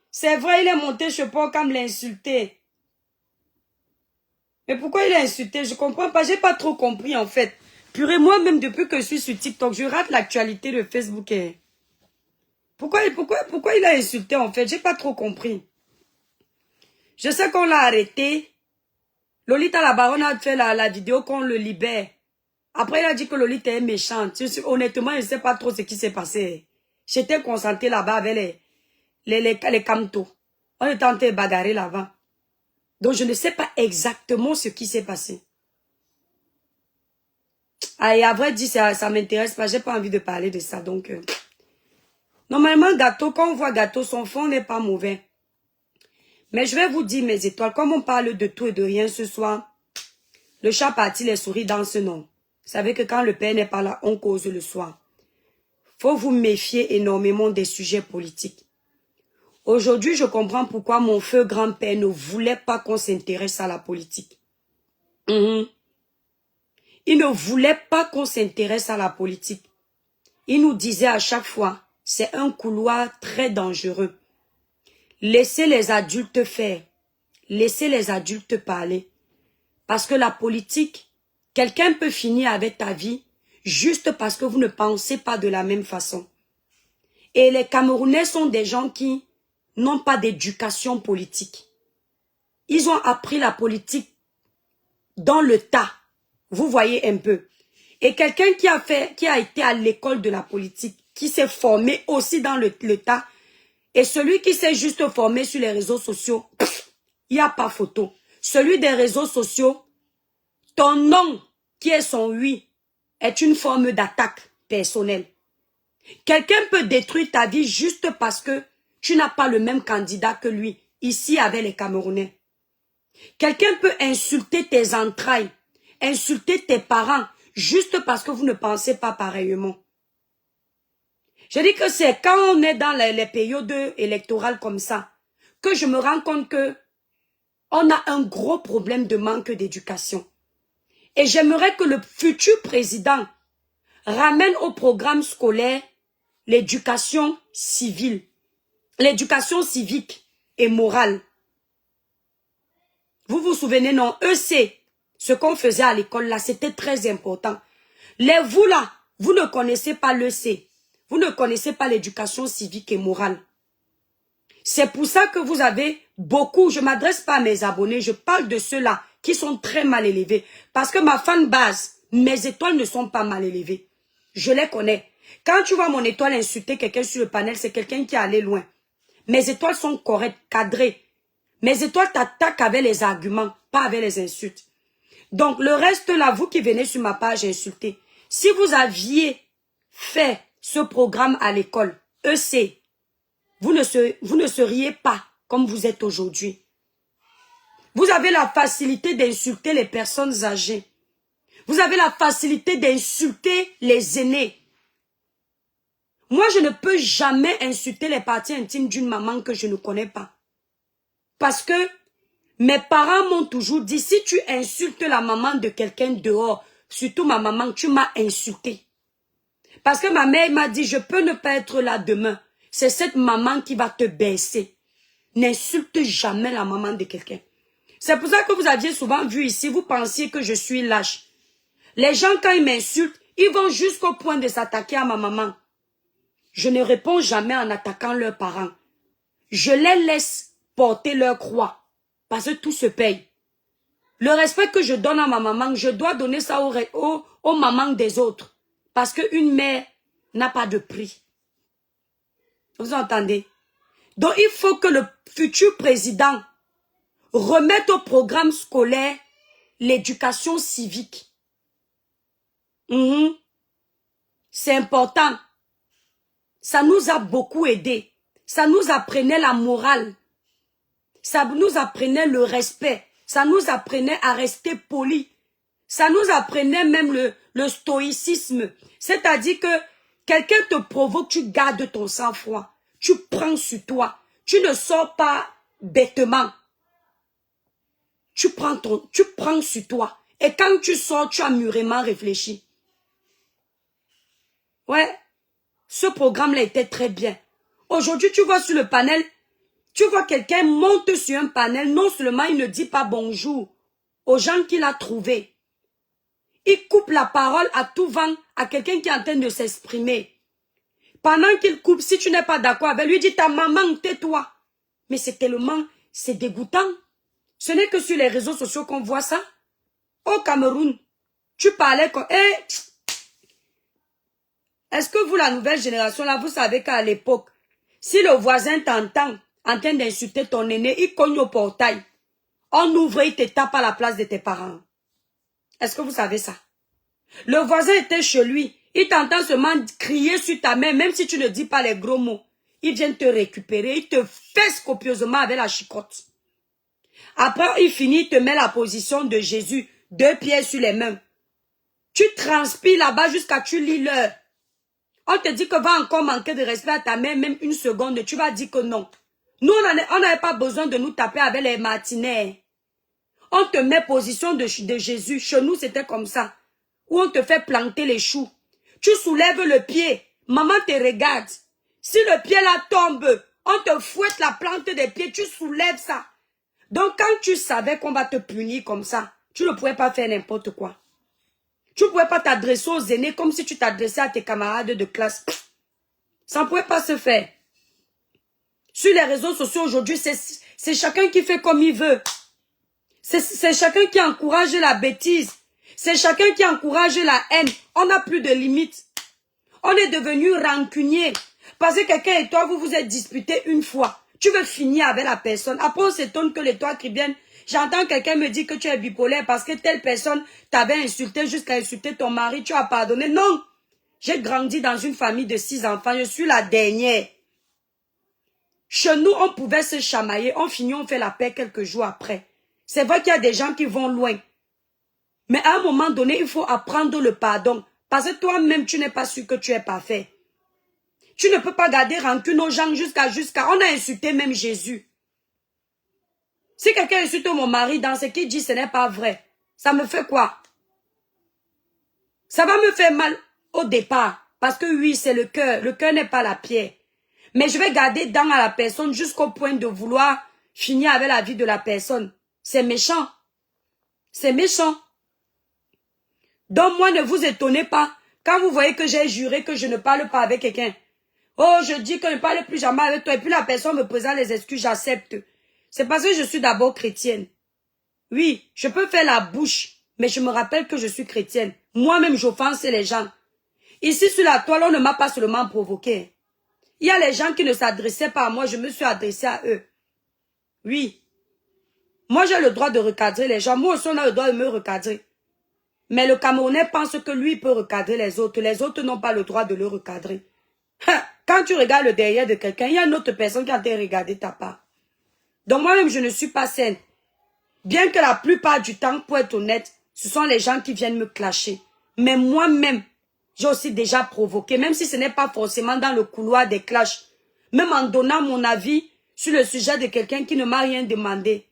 C'est vrai, il est monté chez Paul comme l'insulter. Mais pourquoi il a insulté? Je comprends pas, j'ai pas trop compris en fait. Purée, moi-même, depuis que je suis sur TikTok, je rate l'actualité de Facebook. Pourquoi il a insulté en fait? J'ai pas trop compris. Je sais qu'on l'a arrêté. Lolita la baronne a fait la vidéo qu'on le libère. Après, il a dit que Lolita est méchante. Honnêtement, je ne sais pas trop ce qui s'est passé. J'étais concentrée là-bas avec les camtos. On était en train de bagarrer là-bas. Donc, je ne sais pas exactement ce qui s'est passé. Ah, et à vrai dire, ça m'intéresse pas. J'ai pas envie de parler de ça. Donc, normalement, gâteau, quand on voit gâteau, son fond n'est pas mauvais. Mais je vais vous dire, mes étoiles, comme on parle de tout et de rien ce soir, le chat partit, les souris dans ce nom. Vous savez que quand le père n'est pas là, on cause le soir. Faut vous méfier énormément des sujets politiques. Aujourd'hui, je comprends pourquoi mon feu grand-père ne voulait pas qu'on s'intéresse à la politique. Il ne voulait pas qu'on s'intéresse à la politique. Il nous disait à chaque fois, c'est un couloir très dangereux. Laissez les adultes faire. Laissez les adultes parler. Parce que la politique, quelqu'un peut finir avec ta vie juste parce que vous ne pensez pas de la même façon. Et les Camerounais sont des gens qui n'ont pas d'éducation politique. Ils ont appris la politique dans le tas. Vous voyez un peu. Et quelqu'un qui a été à l'école de la politique, qui s'est formé aussi dans le tas, et celui qui s'est juste formé sur les réseaux sociaux, il n'y a pas photo. Celui des réseaux sociaux, ton nom, qui est son oui, est une forme d'attaque personnelle. Quelqu'un peut détruire ta vie juste parce que tu n'as pas le même candidat que lui, ici avec les Camerounais. Quelqu'un peut insulter tes entrailles, insulter tes parents, juste parce que vous ne pensez pas pareillement. Je dis que c'est quand on est dans les périodes électorales comme ça, que je me rends compte que on a un gros problème de manque d'éducation. Et j'aimerais que le futur président ramène au programme scolaire l'éducation civile, l'éducation civique et morale. Vous vous souvenez, non? EC, ce qu'on faisait à l'école là, c'était très important. Vous là, vous ne connaissez pas l'EC. Vous ne connaissez pas l'éducation civique et morale. C'est pour ça que vous avez beaucoup, je ne m'adresse pas à mes abonnés, je parle de ceux-là qui sont très mal élevés. Parce que ma fan base, mes étoiles ne sont pas mal élevées. Je les connais. Quand tu vois mon étoile insulter quelqu'un sur le panel, c'est quelqu'un qui est allé loin. Mes étoiles sont correctes, cadrées. Mes étoiles t'attaquent avec les arguments, pas avec les insultes. Donc le reste là, vous qui venez sur ma page insulter, si vous aviez fait ce programme à l'école, EC, vous ne seriez pas comme vous êtes aujourd'hui. Vous avez la facilité d'insulter les personnes âgées. Vous avez la facilité d'insulter les aînés. Moi, je ne peux jamais insulter les parties intimes d'une maman que je ne connais pas. Parce que mes parents m'ont toujours dit, si tu insultes la maman de quelqu'un dehors, surtout ma maman, tu m'as insulté. Parce que ma mère m'a dit, je peux ne pas être là demain. C'est cette maman qui va te baisser. N'insulte jamais la maman de quelqu'un. C'est pour ça que vous aviez souvent vu ici, vous pensiez que je suis lâche. Les gens, quand ils m'insultent, ils vont jusqu'au point de s'attaquer à ma maman. Je ne réponds jamais en attaquant leurs parents. Je les laisse porter leur croix. Parce que tout se paye. Le respect que je donne à ma maman, je dois donner ça aux mamans des autres. Parce qu'une mère n'a pas de prix. Vous entendez? Donc il faut que le futur président remette au programme scolaire l'éducation civique. C'est important. Ça nous a beaucoup aidé. Ça nous apprenait la morale. Ça nous apprenait le respect. Ça nous apprenait à rester poli. Ça nous apprenait même le stoïcisme. C'est-à-dire que quelqu'un te provoque, tu gardes ton sang-froid. Tu prends sur toi. Tu ne sors pas bêtement. Tu prends sur toi. Et quand tu sors, tu as mûrement réfléchi. Ouais. Ce programme-là était très bien. Aujourd'hui, tu vois sur le panel, tu vois quelqu'un monte sur un panel, non seulement il ne dit pas bonjour aux gens qu'il a trouvés. Il coupe la parole à tout vent à quelqu'un qui est en train de s'exprimer. Pendant qu'il coupe, si tu n'es pas d'accord avec lui, dit ta maman, tais-toi. Mais c'est dégoûtant. Ce n'est que sur les réseaux sociaux qu'on voit ça. Au Cameroun, tu parlais comme... Est-ce que vous, la nouvelle génération, là, vous savez qu'à l'époque, si le voisin t'entend en train d'insulter ton aîné, il cogne au portail. On ouvre, il te tape à la place de tes parents. Est-ce que vous savez ça? Le voisin était chez lui. Il t'entend seulement crier sur ta mère, même si tu ne dis pas les gros mots. Il vient te récupérer, il te fesse copieusement avec la chicotte. Après, il finit, il te met la position de Jésus, 2 pieds sur les mains. Tu transpires là-bas jusqu'à tu lis l'heure. On te dit que va encore manquer de respect à ta mère, même une seconde, tu vas dire que non. Nous, on n'avait pas besoin de nous taper avec les martinets. On te met position de Jésus. Chez nous, c'était comme ça. Où on te fait planter les choux. Tu soulèves le pied. Maman te regarde. Si le pied là tombe, on te fouette la plante des pieds. Tu soulèves ça. Donc, quand tu savais qu'on va te punir comme ça, tu ne pouvais pas faire n'importe quoi. Tu ne pouvais pas t'adresser aux aînés comme si tu t'adressais à tes camarades de classe. Ça ne pouvait pas se faire. Sur les réseaux sociaux aujourd'hui, c'est chacun qui fait comme il veut. C'est chacun qui encourage la bêtise. C'est chacun qui encourage la haine. On n'a plus de limites. On est devenu rancunier. Parce que quelqu'un et toi, vous vous êtes disputés une fois. Tu veux finir avec la personne. Après, on s'étonne que les toits qui viennent. J'entends quelqu'un me dire que tu es bipolaire parce que telle personne t'avait insulté jusqu'à insulter ton mari. Tu as pardonné. Non. J'ai grandi dans une famille de 6 enfants. Je suis la dernière. Chez nous, on pouvait se chamailler. On finit, on fait la paix quelques jours après. C'est vrai qu'il y a des gens qui vont loin. Mais à un moment donné, il faut apprendre le pardon. Parce que toi-même, tu n'es pas sûr que tu es parfait. Tu ne peux pas garder rancune aux gens jusqu'à... On a insulté même Jésus. Si quelqu'un insulte mon mari dans ce qu'il dit, ce n'est pas vrai. Ça me fait quoi? Ça va me faire mal au départ. Parce que oui, c'est le cœur. Le cœur n'est pas la pierre. Mais je vais garder dans à la personne jusqu'au point de vouloir finir avec la vie de la personne. C'est méchant. C'est méchant. Donc moi, ne vous étonnez pas. Quand vous voyez que j'ai juré que je ne parle pas avec quelqu'un. Oh, je dis que je ne parle plus jamais avec toi. Et puis la personne me présente les excuses, j'accepte. C'est parce que je suis d'abord chrétienne. Oui, je peux faire la bouche. Mais je me rappelle que je suis chrétienne. Moi-même, j'offense les gens. Ici, sur la toile, on ne m'a pas seulement provoqué. Il y a les gens qui ne s'adressaient pas à moi, je me suis adressée à eux. Oui. Moi, j'ai le droit de recadrer les gens. Moi aussi, on a le droit de me recadrer. Mais le Camerounais pense que lui peut recadrer les autres. Les autres n'ont pas le droit de le recadrer. Quand tu regardes le derrière de quelqu'un, il y a une autre personne qui a été regardée ta part. Donc moi-même, je ne suis pas saine. Bien que la plupart du temps, pour être honnête, ce sont les gens qui viennent me clasher. Mais moi-même, j'ai aussi déjà provoqué, même si ce n'est pas forcément dans le couloir des clashs. Même en donnant mon avis sur le sujet de quelqu'un qui ne m'a rien demandé.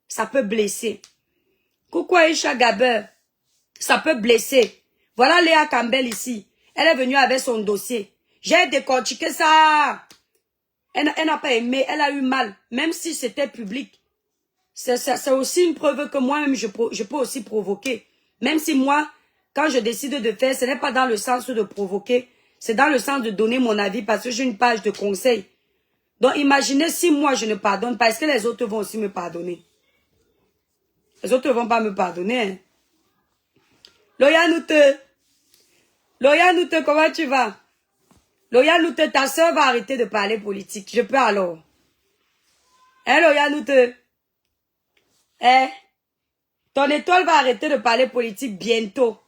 Ça peut blesser. Coucou Aïcha Gaber. Ça peut blesser. Voilà Léa Campbell ici. Elle est venue avec son dossier. J'ai décortiqué ça. Elle n'a pas aimé, elle a eu mal. Même si c'était public. C'est aussi une preuve que moi-même, je peux aussi provoquer. Même si moi, quand je décide de faire, ce n'est pas dans le sens de provoquer. C'est dans le sens de donner mon avis parce que j'ai une page de conseil. Donc imaginez si moi je ne pardonne pas, est-ce que les autres vont aussi me pardonner? Les autres ne vont pas me pardonner. Hein? Loya Noute, comment tu vas? Loya Noute, ta soeur va arrêter de parler politique. Je peux alors. Hein, Loya Noute? Hein? Ton étoile va arrêter de parler politique bientôt.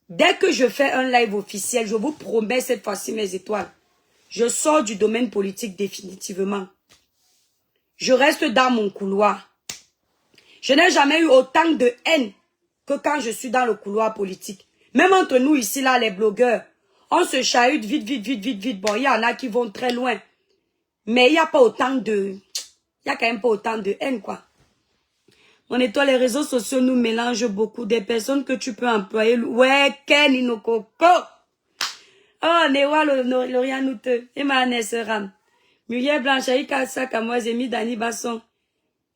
Dès que je fais un live officiel, je vous promets cette fois-ci mes étoiles. Je sors du domaine politique définitivement. Je reste dans mon couloir. Je n'ai jamais eu autant de haine que quand je suis dans le couloir politique. Même entre nous ici, là, les blogueurs, on se chahute vite. Bon, il y en a qui vont très loin. Mais il n'y a pas autant de... Il n'y a quand même pas autant de haine, quoi. Mon étoile, les réseaux sociaux nous mélangent beaucoup. Des personnes que tu peux employer. Ouais, Ken Inokoko. Oh, Newa Lorianoute. Et ma Nesseram. Muriel Blanche, Aïka Sakamois, Zemi Dani Basson.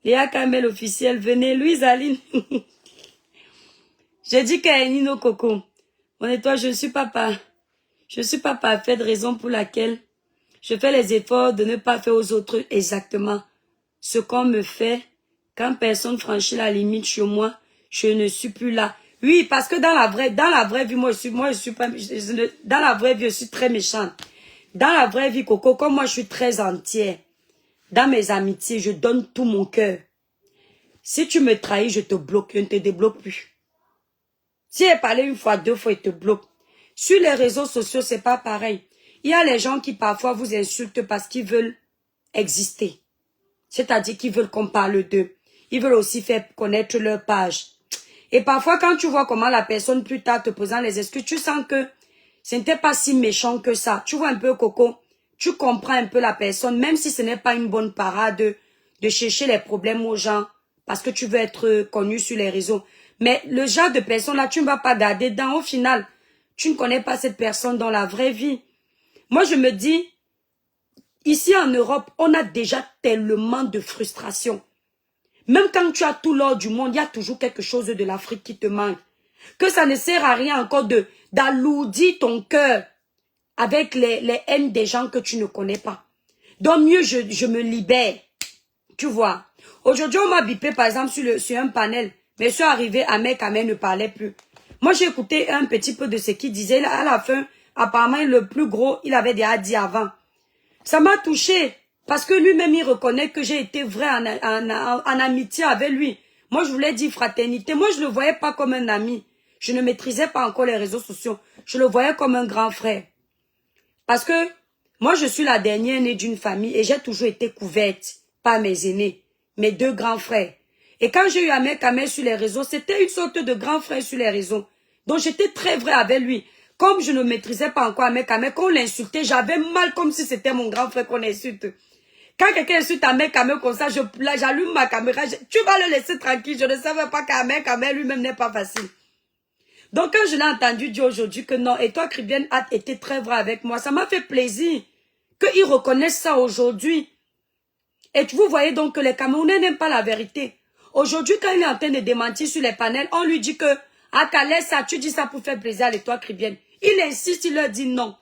Léa Kamel officiel. Venez, Louise Aline. J'ai dit Ken Inokoko. Mon étoile, je ne suis pas parfaite, raison pour laquelle je fais les efforts de ne pas faire aux autres exactement ce qu'on me fait. Quand personne franchit la limite chez moi, je ne suis plus là. Oui, parce que dans la vraie vie, dans la vraie vie, je suis très méchante. Dans la vraie vie, Coco, comme moi, je suis très entière. Dans mes amitiés, je donne tout mon cœur. Si tu me trahis, je te bloque, je ne te débloque plus. Si elle parlé une fois, deux fois, il te bloque. Sur les réseaux sociaux, c'est pas pareil. Il y a les gens qui parfois vous insultent parce qu'ils veulent exister. C'est-à-dire qu'ils veulent qu'on parle d'eux. Ils veulent aussi faire connaître leur page. Et parfois, quand tu vois comment la personne plus tard te présente les excuses, tu sens que ce n'était pas si méchant que ça. Tu vois un peu, Coco, tu comprends un peu la personne, même si ce n'est pas une bonne parade de chercher les problèmes aux gens parce que tu veux être connu sur les réseaux. Mais le genre de personne là, tu ne vas pas garder dedans. Au final, tu ne connais pas cette personne dans la vraie vie. Moi, je me dis, ici en Europe, on a déjà tellement de frustration. Même quand tu as tout l'or du monde, il y a toujours quelque chose de l'Afrique qui te manque. Que ça ne sert à rien encore d'alourdir ton cœur avec les haines des gens que tu ne connais pas. Donc mieux, je me libère. Tu vois. Aujourd'hui, on m'a bipé par exemple sur un panel. Mais je suis arrivée, Ahmed Kamel ne parlait plus. Moi, j'ai écouté un petit peu de ce qu'il disait. À la fin, apparemment, le plus gros, il avait déjà dit avant. Ça m'a touché. Parce que lui-même, il reconnaît que j'ai été vrai en amitié avec lui. Moi, je voulais dire fraternité. Moi, je ne le voyais pas comme un ami. Je ne maîtrisais pas encore les réseaux sociaux. Je le voyais comme un grand frère. Parce que moi, je suis la dernière née d'une famille et j'ai toujours été couverte par mes aînés, mes deux grands frères. Et quand j'ai eu Ahmed Kamel sur les réseaux, c'était une sorte de grand frère sur les réseaux. Donc, j'étais très vrai avec lui. Comme je ne maîtrisais pas encore Ahmed Kamel, quand on l'insultait, j'avais mal comme si c'était mon grand frère qu'on insulte. Quand quelqu'un insulte Ahmed Kamel comme ça, j'allume ma caméra. Tu vas le laisser tranquille. Je ne savais pas qu'Ahmed Kamel lui-même n'est pas facile. Donc quand je l'ai entendu dire aujourd'hui que non, et toi, Caribbean a été très vrai avec moi, ça m'a fait plaisir qu'ils reconnaissent ça aujourd'hui. Et vous voyez donc que les Camerounais n'aiment pas la vérité. Aujourd'hui, quand il est en train de démentir sur les panels, on lui dit que à Calais, ça, tu dis ça pour faire plaisir à l'étoile Caribbean. Il insiste, il leur dit non.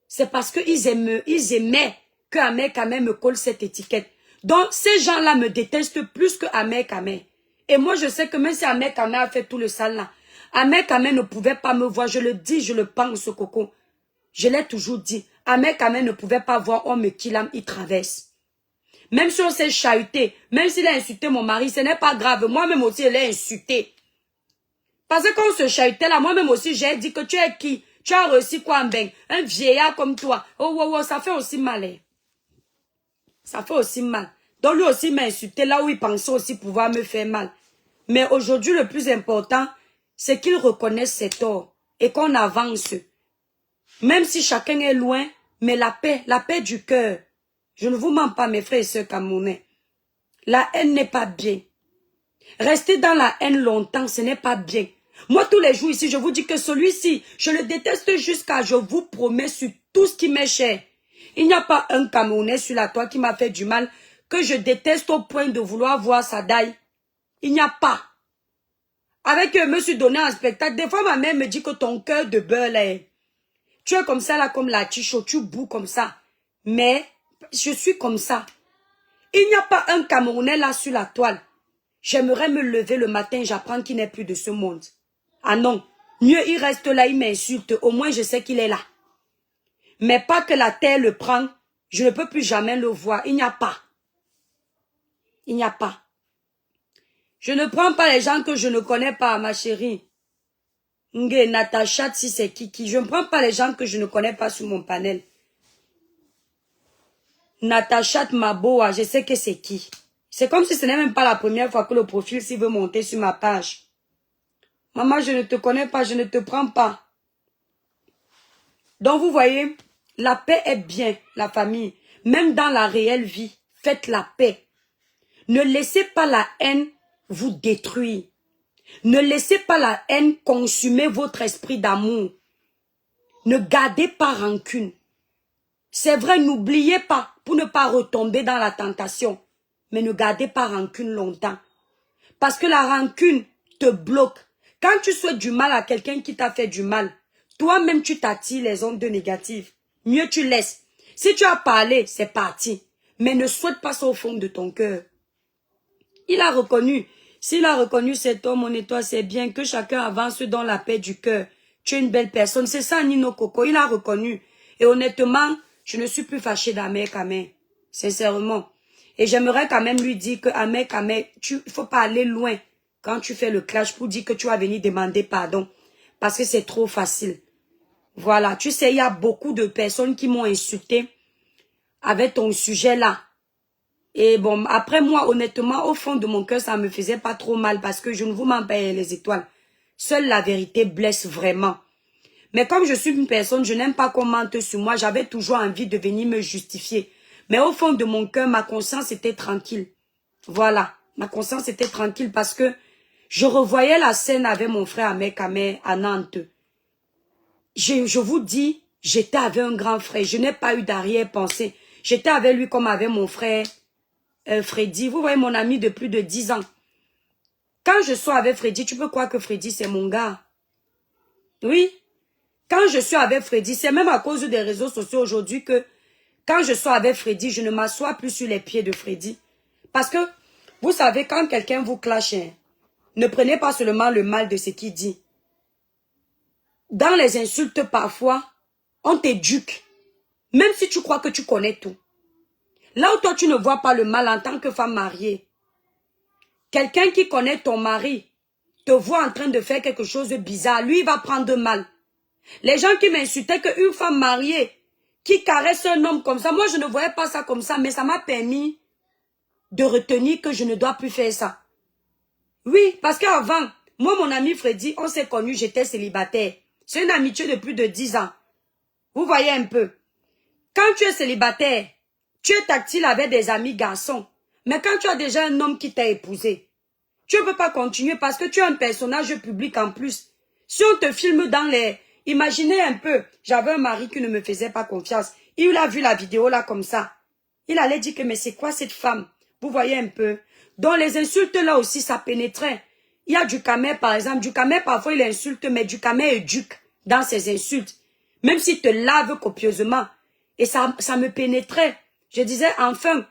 C'est parce qu'ils aimaient que Ahmed Kamel me colle cette étiquette. Donc, ces gens-là me détestent plus que Ahmed Kamel. Et moi, je sais que même si Ahmed Kamel a fait tout le sale là, Ahmed Kamel ne pouvait pas me voir. Je le dis, je le pense, Coco. Je l'ai toujours dit. Ahmed Kamel ne pouvait pas voir homme qui l'âme, il traverse. Même si on s'est chahuté, même s'il a insulté mon mari, ce n'est pas grave. Moi-même aussi, je l'ai insulté. Parce que quand on se chahutait là, moi-même aussi, j'ai dit que tu es qui? Tu as reçu quoi, ben? Un vieillard comme toi. Oh, oh, oh, ça fait aussi mal. Hein. Ça fait aussi mal. Donc lui aussi m'a insulté là où il pensait aussi pouvoir me faire mal. Mais aujourd'hui, le plus important, c'est qu'il reconnaisse ses torts et qu'on avance. Même si chacun est loin, mais la paix du cœur. Je ne vous mens pas, mes frères et sœurs camerounais. La haine n'est pas bien. Rester dans la haine longtemps, ce n'est pas bien. Moi, tous les jours ici, je vous dis que celui-ci, je le déteste jusqu'à, je vous promets, sur tout ce qui m'est cher. Il n'y a pas un Camerounais sur la toile qui m'a fait du mal, que je déteste au point de vouloir voir sa daille. Il n'y a pas. Avec eux, je me suis donné un spectacle. Des fois, ma mère me dit que ton cœur de beurre, là, tu es comme ça, là, comme la ticho, tu boues comme ça. Mais, je suis comme ça. Il n'y a pas un Camerounais là sur la toile. J'aimerais me lever le matin, j'apprends qu'il n'est plus de ce monde. Ah non, mieux il reste là, il m'insulte, au moins je sais qu'il est là. Mais pas que la terre le prend, je ne peux plus jamais le voir, il n'y a pas. Il n'y a pas. Je ne prends pas les gens que je ne connais pas, ma chérie. Nge, Natacha, si c'est Kiki, je ne prends pas les gens que je ne connais pas sur mon panel. Natacha Maboa, je sais que c'est qui. C'est comme si ce n'est même pas la première fois que le profil s'il veut monter sur ma page. Maman, je ne te connais pas, je ne te prends pas. Donc vous voyez, la paix est bien, la famille. Même dans la réelle vie, faites la paix. Ne laissez pas la haine vous détruire. Ne laissez pas la haine consumer votre esprit d'amour. Ne gardez pas rancune. C'est vrai, n'oubliez pas pour ne pas retomber dans la tentation. Mais ne gardez pas rancune longtemps. Parce que la rancune te bloque. Quand tu souhaites du mal à quelqu'un qui t'a fait du mal, toi-même tu t'attires les ondes négatives. Mieux tu laisses. Si tu as parlé, c'est parti. Mais ne souhaite pas ça au fond de ton cœur. Il a reconnu. S'il a reconnu cet homme, on et toi, c'est bien que chacun avance dans la paix du cœur. Tu es une belle personne. C'est ça, Nino Coco. Il a reconnu. Et honnêtement, je ne suis plus fâchée d'Ahmed Kamel. Sincèrement. Et j'aimerais quand même lui dire que Ahmed Kamel, il ne faut pas aller loin quand tu fais le clash pour dire que tu vas venir demander pardon. Parce que c'est trop facile. Voilà. Tu sais, il y a beaucoup de personnes qui m'ont insulté avec ton sujet là. Et bon, après moi, honnêtement, au fond de mon cœur, ça me faisait pas trop mal parce que je ne vous mens pas les étoiles. Seule la vérité blesse vraiment. Mais comme je suis une personne, je n'aime pas qu'on mente sur moi. J'avais toujours envie de venir me justifier. Mais au fond de mon cœur, ma conscience était tranquille. Voilà. Ma conscience était tranquille parce que je revoyais la scène avec mon frère Ahmed Kamel à Nantes. Je vous dis, j'étais avec un grand frère. Je n'ai pas eu d'arrière-pensée. J'étais avec lui comme avec mon frère Freddy. Vous voyez mon ami de plus de 10 ans. Quand je suis avec Freddy, tu peux croire que Freddy c'est mon gars. Oui. Quand je suis avec Freddy, c'est même à cause des réseaux sociaux aujourd'hui que quand je suis avec Freddy, je ne m'assois plus sur les pieds de Freddy. Parce que, vous savez, quand quelqu'un vous clash, hein, ne prenez pas seulement le mal de ce qu'il dit. Dans les insultes, parfois, on t'éduque. Même si tu crois que tu connais tout. Là où toi, tu ne vois pas le mal en tant que femme mariée. Quelqu'un qui connaît ton mari te voit en train de faire quelque chose de bizarre. Lui, il va prendre mal. Les gens qui m'insultaient qu'une femme mariée qui caresse un homme comme ça, moi, je ne voyais pas ça comme ça, mais ça m'a permis de retenir que je ne dois plus faire ça. Oui, parce qu'avant, moi, mon ami Freddy, on s'est connus, j'étais célibataire. C'est une amitié de plus de 10 ans. Vous voyez un peu. Quand tu es célibataire, tu es tactile avec des amis garçons. Mais quand tu as déjà un homme qui t'a épousé, tu ne peux pas continuer parce que tu es un personnage public en plus. Si on te filme dans les... Imaginez un peu, j'avais un mari qui ne me faisait pas confiance. Il a vu la vidéo là comme ça. Il allait dire que mais c'est quoi cette femme? Vous voyez un peu. Donc les insultes là aussi, ça pénétrait. Il y a du Kamer par exemple. Du Kamer parfois il insulte, mais du Kamer éduque dans ses insultes. Même s'il te lave copieusement. Et ça me pénétrait. Je disais enfin,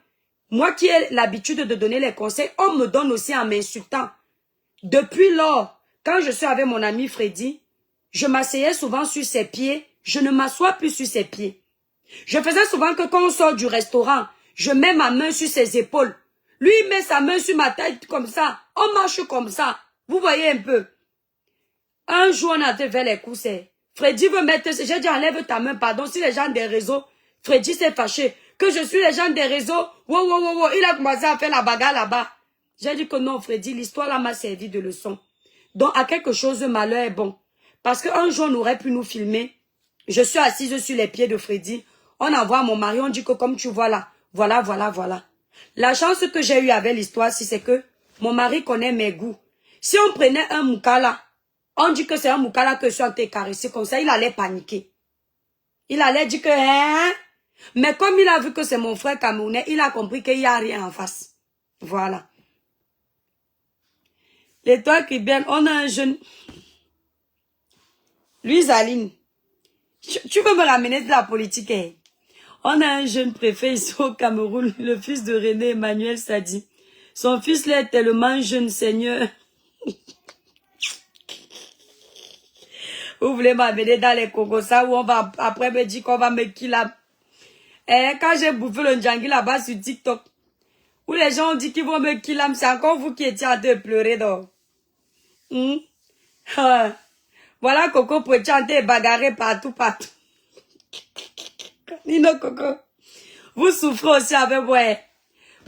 moi qui ai l'habitude de donner les conseils, on me donne aussi en m'insultant. Depuis lors, quand je suis avec mon ami Freddy, je m'asseyais souvent sur ses pieds, je ne m'assois plus sur ses pieds. Je faisais souvent que quand on sort du restaurant, je mets ma main sur ses épaules. Lui, il met sa main sur ma tête comme ça. On marche comme ça. Vous voyez un peu. Un jour, on a été vers les coups. Freddy veut mettre... J'ai dit, enlève ta main, pardon. Si les gens des réseaux, Freddy s'est fâché. Que je suis les gens des réseaux. Wow, wow, wow, wow. Il a commencé à faire la bagarre là-bas. J'ai dit que non, Freddy, l'histoire là m'a servi de leçon. Donc, à quelque chose, le malheur est bon. Parce qu'un jour, on aurait pu nous filmer. Je suis assise sur les pieds de Freddy. On envoie mon mari, on dit que comme tu vois là, voilà, voilà, voilà. La chance que j'ai eue avec l'histoire, c'est que mon mari connaît mes goûts. Si on prenait un moukala, on dit que c'est un moukala que je suis en train de caresser comme ça, il allait paniquer. Il allait dire que, hein? Mais comme il a vu que c'est mon frère camerounais, il a compris qu'il n'y a rien en face. Voilà. L'étoile cubaine, on a un jeune. Lui, Zaline, tu veux me ramener de la politique, hein? On a un jeune préfet ici au Cameroun, le fils de René Emmanuel Sadi. Son fils là est tellement jeune, Seigneur. Vous voulez m'amener dans les Congossa où on va après me dire qu'on va me killer. Et quand j'ai bouffé le Ndjangi là-bas sur TikTok, où les gens ont dit qu'ils vont me killer, c'est encore vous qui étiez en train de pleurer donc. Voilà Coco pour chanter et bagarrer partout, partout. Nino Coco, vous souffrez aussi avec moi.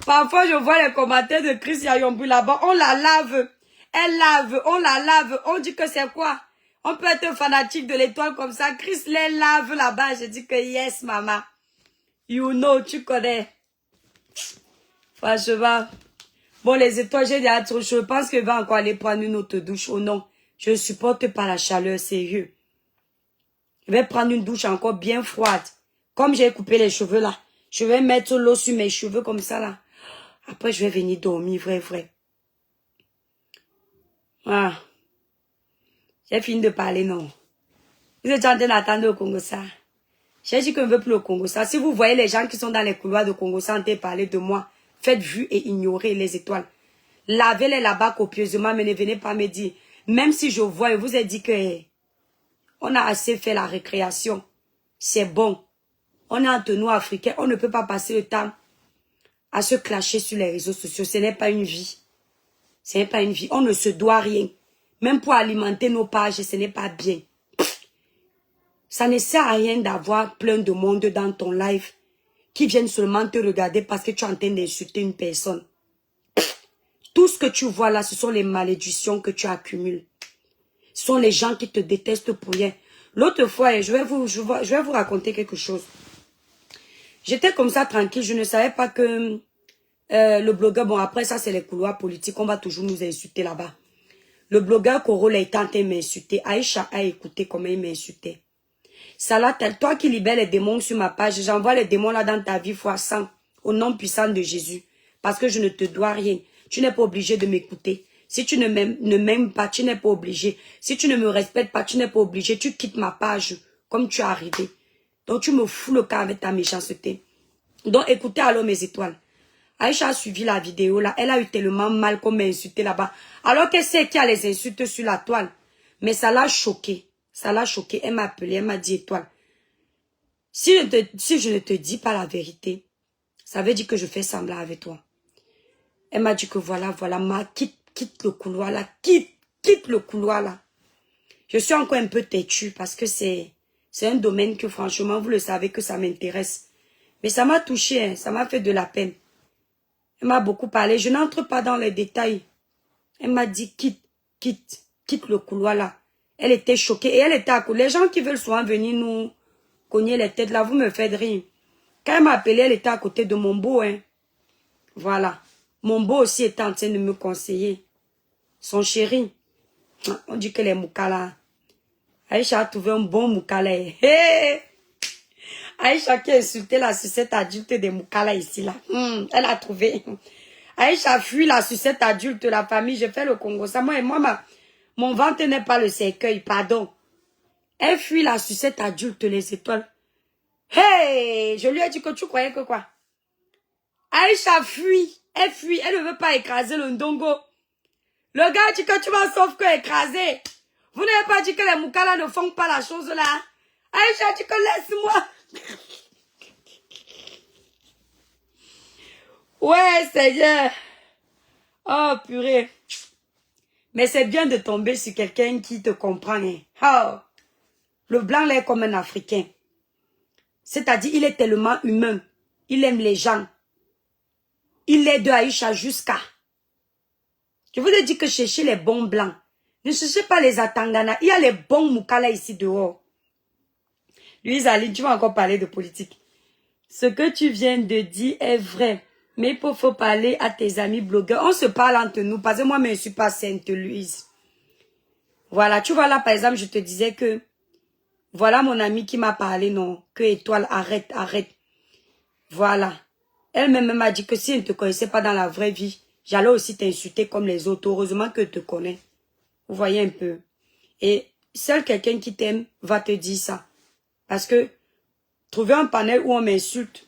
Parfois, je vois les commentaires de Chris Yayombu là-bas. On la lave. Elle lave. On la lave. On dit que c'est quoi? On peut être fanatique de l'étoile comme ça. Chris les lave là-bas. Je dis que yes, maman. You know, tu connais. Franchement. Bon, les étoiles, j'ai déjà trop chaud. Je pense que je vais encore aller prendre une autre douche. Oh non. Je ne supporte pas la chaleur, sérieux. Je vais prendre une douche encore bien froide. Comme j'ai coupé les cheveux là. Je vais mettre l'eau sur mes cheveux comme ça là. Après, je vais venir dormir, vrai. Ah. J'ai fini de parler, non. Vous êtes en train d'attendre au Congo ça. J'ai dit que je ne veux plus au Congo ça. Si vous voyez les gens qui sont dans les couloirs de Congo ça en train de parler de moi, faites vue et ignorez les étoiles. Lavez-les là-bas copieusement, mais ne venez pas me dire. Même si je vois, je vous ai dit que on a assez fait la récréation. C'est bon. On est entre nous africains, on ne peut pas passer le temps à se clasher sur les réseaux sociaux. Ce n'est pas une vie. Ce n'est pas une vie. On ne se doit rien. Même pour alimenter nos pages, ce n'est pas bien. Ça ne sert à rien d'avoir plein de monde dans ton live qui viennent seulement te regarder parce que tu es en train d'insulter une personne. Tout ce que tu vois là, ce sont les malédictions que tu accumules. Ce sont les gens qui te détestent pour rien. L'autre fois, je vais vous raconter quelque chose. J'étais comme ça tranquille, je ne savais pas que le blogueur, bon après ça c'est les couloirs politiques, on va toujours nous insulter là-bas. Le blogueur Corolla est en train de m'insulter. Aïcha a écouté comment il m'insultait. Salah, toi qui libères les démons sur ma page, j'envoie les démons là dans ta vie fois 100 au nom puissant de Jésus. Parce que je ne te dois rien. Tu n'es pas obligé de m'écouter. Si tu ne m'aimes pas, tu n'es pas obligé. Si tu ne me respectes pas, tu n'es pas obligé. Tu quittes ma page comme tu es arrivé. Donc tu me fous le cas avec ta méchanceté. Donc écoutez alors mes étoiles. Aïcha a suivi la vidéo là. Elle a eu tellement mal qu'on m'a insulté là-bas. Alors qu'elle sait qu'il y a les insultes sur la toile. Mais ça l'a choquée. Ça l'a choquée. Elle m'a appelé. Elle m'a dit étoile. Si je ne te dis pas la vérité, ça veut dire que je fais semblant avec toi. Elle m'a dit que voilà, quitte le couloir là. Quitte le couloir là. Je suis encore un peu têtue parce que c'est un domaine que franchement, vous le savez que ça m'intéresse. Mais ça m'a touché, hein, ça m'a fait de la peine. Elle m'a beaucoup parlé. Je n'entre pas dans les détails. Elle m'a dit quitte le couloir là. Elle était choquée et elle était à côté. Les gens qui veulent souvent venir nous cogner les têtes là, vous me faites rire. Quand elle m'a appelé, elle était à côté de mon beau, hein. Voilà. Mon beau aussi était en train de me conseiller. Son chéri. On dit que les moukala. Aïcha a trouvé un bon moukala. Hey! Aïcha qui a insulté la sucette adulte des moukala ici là. Elle a trouvé. Aïcha fuit la sucette adulte de la famille. Je fais le Congo. Ça, moi, mon ventre n'est pas le cercueil, pardon. Elle fuit la sucette adulte, les étoiles. Hey! Je lui ai dit que tu croyais que quoi? Aïcha fuit. Elle fuit. Elle ne veut pas écraser le ndongo. Le gars dit que tu vas sauf que écraser. Vous n'avez pas dit que les moukala ne font pas la chose là. Aïcha dit que laisse-moi. Ouais, Seigneur. Oh, purée. Mais c'est bien de tomber sur quelqu'un qui te comprend. Hein. Oh. Le blanc là est comme un Africain. C'est-à-dire, il est tellement humain. Il aime les gens. Il est de Aïcha jusqu'à. Je vous ai dit que cherchez les bons blancs. Ne cherchez pas les Atangana. Il y a les bons moukala ici dehors. Louise Aline, tu vas encore parler de politique. Ce que tu viens de dire est vrai. Mais il faut parler à tes amis blogueurs. On se parle entre nous. Parce que moi, je ne suis pas sainte, Louise. Voilà, tu vois là, par exemple, je te disais que... Voilà mon amie qui m'a parlé, non. Que Étoile, arrête, arrête. Voilà. Elle-même m'a dit que si elle ne te connaissait pas dans la vraie vie, j'allais aussi t'insulter comme les autres. Heureusement que je te connais. Vous voyez un peu. Et seul quelqu'un qui t'aime va te dire ça. Parce que trouver un panel où on m'insulte,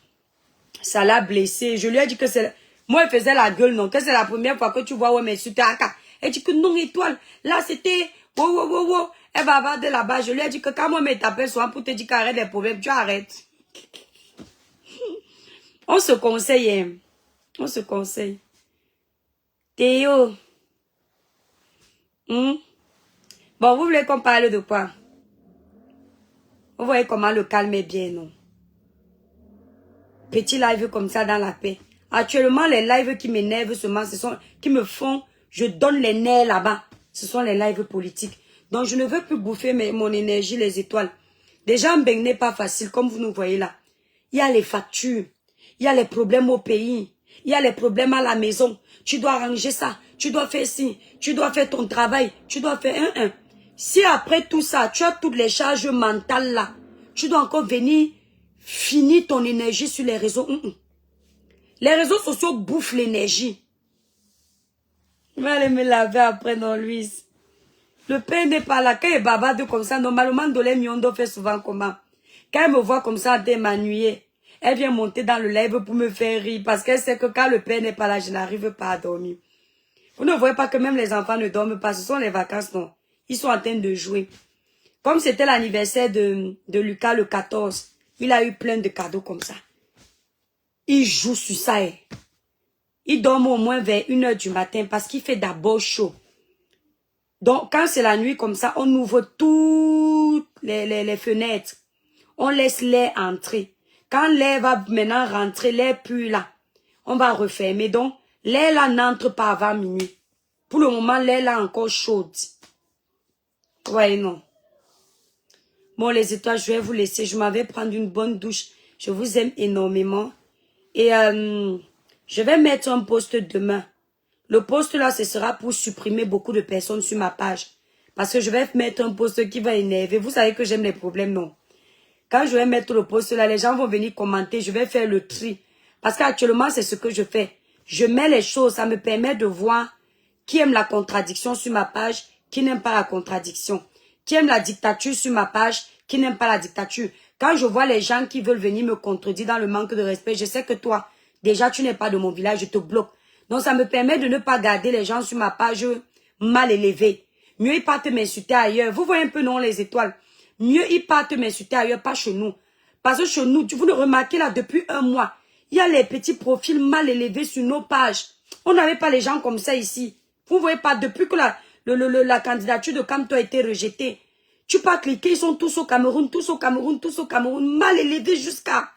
ça l'a blessé. Je lui ai dit que c'est... Moi, elle faisait la gueule, non. Que c'est la première fois que tu vois où elle m'insulte. Elle dit que non, Étoile. Là, c'était... Wow, wow, wow, wow. Elle va avoir de là-bas. Je lui ai dit que quand moi, elle t'appelle souvent pour te dire qu'arrête des problèmes, tu arrêtes. On se conseille, hein. On se conseille. Théo. Bon, vous voulez qu'on parle de quoi? Vous voyez comment le calme est bien, non? Petit live comme ça dans la paix. Actuellement, les lives qui m'énervent seulement, ce sont... Qui me font... Je donne les nerfs là-bas. Ce sont les lives politiques. Donc, je ne veux plus bouffer mon énergie, les étoiles. Déjà, Mbeng n'est pas facile, comme vous nous voyez là. Il y a les factures. Il y a les problèmes au pays. Il y a les problèmes à la maison. Tu dois arranger ça. Tu dois faire ci. Tu dois faire ton travail. Tu dois faire un. Si après tout ça, tu as toutes les charges mentales là, tu dois encore venir finir ton énergie sur les réseaux. Les réseaux sociaux bouffent l'énergie. Je vais aller me laver après, non, Louise. Le père n'est pas là. Quand il bavarde comme ça, normalement, Dolé Miondo fait souvent comment? Quand elle me voit comme ça, m'ennuyer, elle vient monter dans le live pour me faire rire. Parce qu'elle sait que quand le père n'est pas là, je n'arrive pas à dormir. Vous ne voyez pas que même les enfants ne dorment pas. Ce sont les vacances, non. Ils sont en train de jouer. Comme c'était l'anniversaire de Lucas le 14, il a eu plein de cadeaux comme ça. Il joue sur ça. Il dorment au moins vers 1h du matin parce qu'il fait d'abord chaud. Donc, quand c'est la nuit comme ça, on ouvre toutes les fenêtres. On laisse l'air entrer. Quand l'air va maintenant rentrer, l'air pur là, on va refermer. Donc, l'air là n'entre pas avant minuit. Pour le moment, l'air là encore chaude. Ouais, non. Bon, les étoiles, je vais vous laisser. Je m'en vais prendre une bonne douche. Je vous aime énormément. Et je vais mettre un post demain. Le post là, ce sera pour supprimer beaucoup de personnes sur ma page. Parce que je vais mettre un post qui va énerver. Vous savez que j'aime les problèmes, non? Quand je vais mettre le post là, les gens vont venir commenter. Je vais faire le tri. Parce qu'actuellement, c'est ce que je fais. Je mets les choses. Ça me permet de voir qui aime la contradiction sur ma page, qui n'aime pas la contradiction. Qui aime la dictature sur ma page, qui n'aime pas la dictature. Quand je vois les gens qui veulent venir me contredire dans le manque de respect, je sais que toi, déjà, tu n'es pas de mon village, je te bloque. Donc, ça me permet de ne pas garder les gens sur ma page mal élevés. Mieux, ils partent m'insulter ailleurs. Vous voyez un peu, non, les étoiles. Mieux, ils partent m'insulter ailleurs, pas chez nous. Parce que chez nous, vous le remarquez là, depuis un mois, il y a les petits profils mal élevés sur nos pages. On n'avait pas les gens comme ça ici. Vous voyez pas, depuis que la candidature de Kamto a été rejetée, tu peux cliquer, ils sont tous au Cameroun, tous au Cameroun, tous au Cameroun, mal élevés jusqu'à...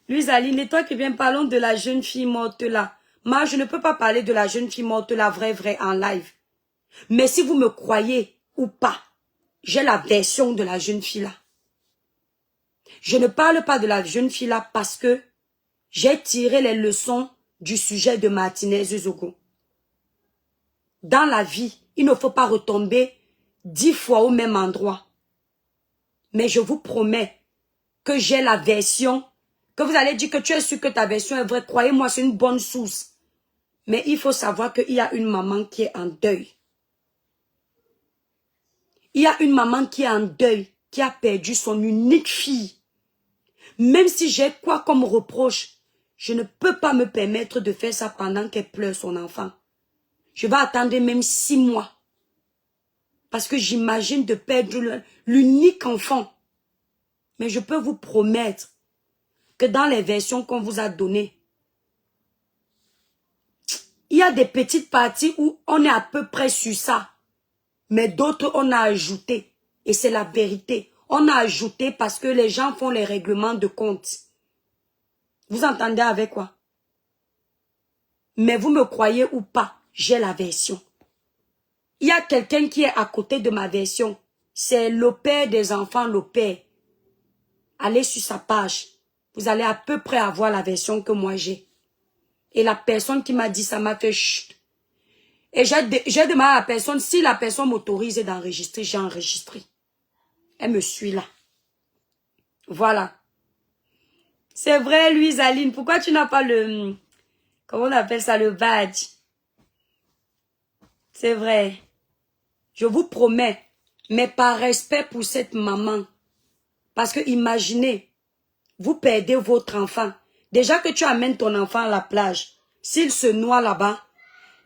Louise Aline, et toi qui viens, parlons de la jeune fille morte là. Moi, je ne peux pas parler de la jeune fille morte là, vraie, en live. Mais si vous me croyez ou pas, j'ai la version de la jeune fille là. Je ne parle pas de la jeune fille là parce que j'ai tiré les leçons du sujet de Martinez Zogo. Dans la vie, il ne faut pas retomber 10 fois au même endroit. Mais je vous promets que j'ai la version, que vous allez dire que tu es sûr que ta version est vraie. Croyez-moi, c'est une bonne source. Mais il faut savoir qu'il y a une maman qui est en deuil. Il y a une maman qui est en deuil, qui a perdu son unique fille. Même si j'ai quoi comme reproche, je ne peux pas me permettre de faire ça pendant qu'elle pleure son enfant. Je vais attendre même 6 mois. Parce que j'imagine de perdre l'unique enfant. Mais je peux vous promettre que dans les versions qu'on vous a données, il y a des petites parties où on est à peu près sur ça. Mais d'autres, on a ajouté. Et c'est la vérité. On a ajouté parce que les gens font les règlements de compte. Vous entendez avec quoi? Mais vous me croyez ou pas, j'ai la version. Il y a quelqu'un qui est à côté de ma version. C'est le père des enfants, le père. Allez sur sa page. Vous allez à peu près avoir la version que moi j'ai. Et la personne qui m'a dit ça m'a fait chut. Et j'ai demandé à la personne, si la personne m'autorise d'enregistrer, j'ai enregistré. Elle me suit là. Voilà. C'est vrai, Louise Aline. Pourquoi tu n'as pas le... Comment on appelle ça, le badge? C'est vrai. Je vous promets. Mais par respect pour cette maman. Parce que imaginez, vous perdez votre enfant. Déjà que tu amènes ton enfant à la plage. S'il se noie là-bas,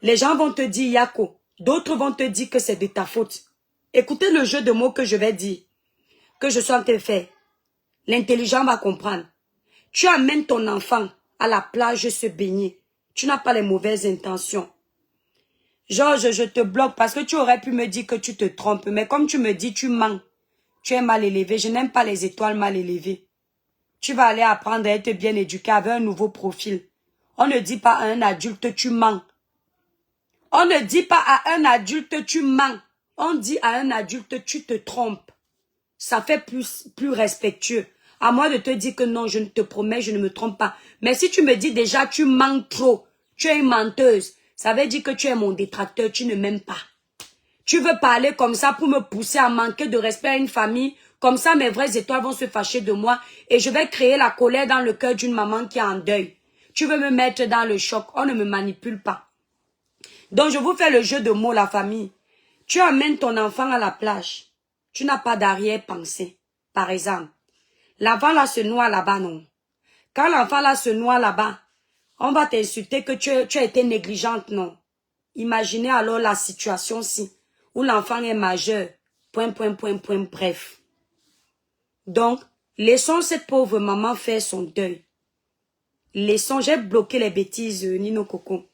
les gens vont te dire Yako. D'autres vont te dire que c'est de ta faute. Écoutez le jeu de mots que je vais dire. Que je suis en train de faire. L'intelligent va comprendre. Tu amènes ton enfant à la plage se baigner. Tu n'as pas les mauvaises intentions. Georges, je te bloque parce que tu aurais pu me dire que tu te trompes. Mais comme tu me dis, tu mens. Tu es mal élevé. Je n'aime pas les étoiles mal élevées. Tu vas aller apprendre à être bien éduqué avec un nouveau profil. On ne dit pas à un adulte, tu mens. On ne dit pas à un adulte, tu mens. On dit à un adulte, tu te trompes. Ça fait plus respectueux. À moi de te dire que non, je ne te promets, je ne me trompe pas. Mais si tu me dis déjà, tu mens trop, tu es une menteuse, ça veut dire que tu es mon détracteur, tu ne m'aimes pas. Tu veux parler comme ça pour me pousser à manquer de respect à une famille. Comme ça, mes vraies étoiles vont se fâcher de moi et je vais créer la colère dans le cœur d'une maman qui est en deuil. Tu veux me mettre dans le choc, on ne me manipule pas. Donc, je vous fais le jeu de mots, la famille. Tu amènes ton enfant à la plage. Tu n'as pas d'arrière-pensée. Par exemple, l'enfant là se noie là-bas, non. Quand l'enfant là se noie là-bas, on va t'insulter que tu as été négligente, non. Imaginez alors la situation-ci, où l'enfant est majeur. Bref. Donc, laissons cette pauvre maman faire son deuil. Laissons, j'ai bloqué les bêtises, Nino Coco.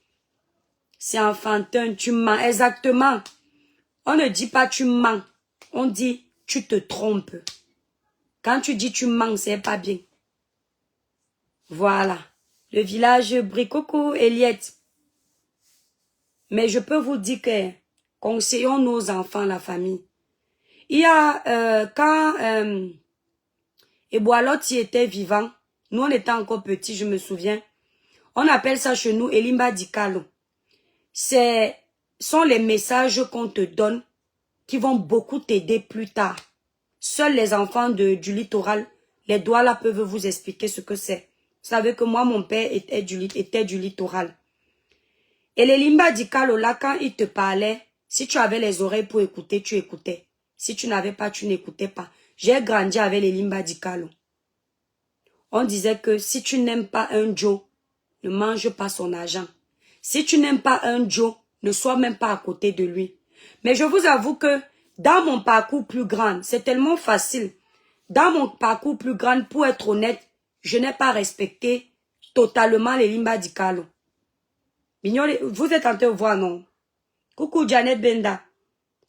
C'est enfantin, tu mens. Exactement. On ne dit pas tu mens. On dit tu te trompes. Quand tu dis tu mens, c'est pas bien. Voilà. Le village Bricoco, Eliette. Mais je peux vous dire que conseillons nos enfants, la famille. Il y a, quand Eboalotti était vivant, nous on était encore petits, je me souviens. On appelle ça chez nous Elimba Dikalo. Sont les messages qu'on te donne qui vont beaucoup t'aider plus tard. Seuls les enfants du littoral, les doigts là peuvent vous expliquer ce que c'est. Vous savez que moi, mon père était du littoral. Et les Limba Dikalo là, quand il te parlait, si tu avais les oreilles pour écouter, tu écoutais. Si tu n'avais pas, tu n'écoutais pas. J'ai grandi avec les Limba Dikalo. On disait que si tu n'aimes pas un Joe, ne mange pas son argent. Si tu n'aimes pas un Joe, ne sois même pas à côté de lui. Mais je vous avoue que dans mon parcours plus grand, c'est tellement facile. Dans mon parcours plus grand, pour être honnête, je n'ai pas respecté totalement les Limba Dikalo. Vous êtes en train de voir, non? Coucou Janet Benda.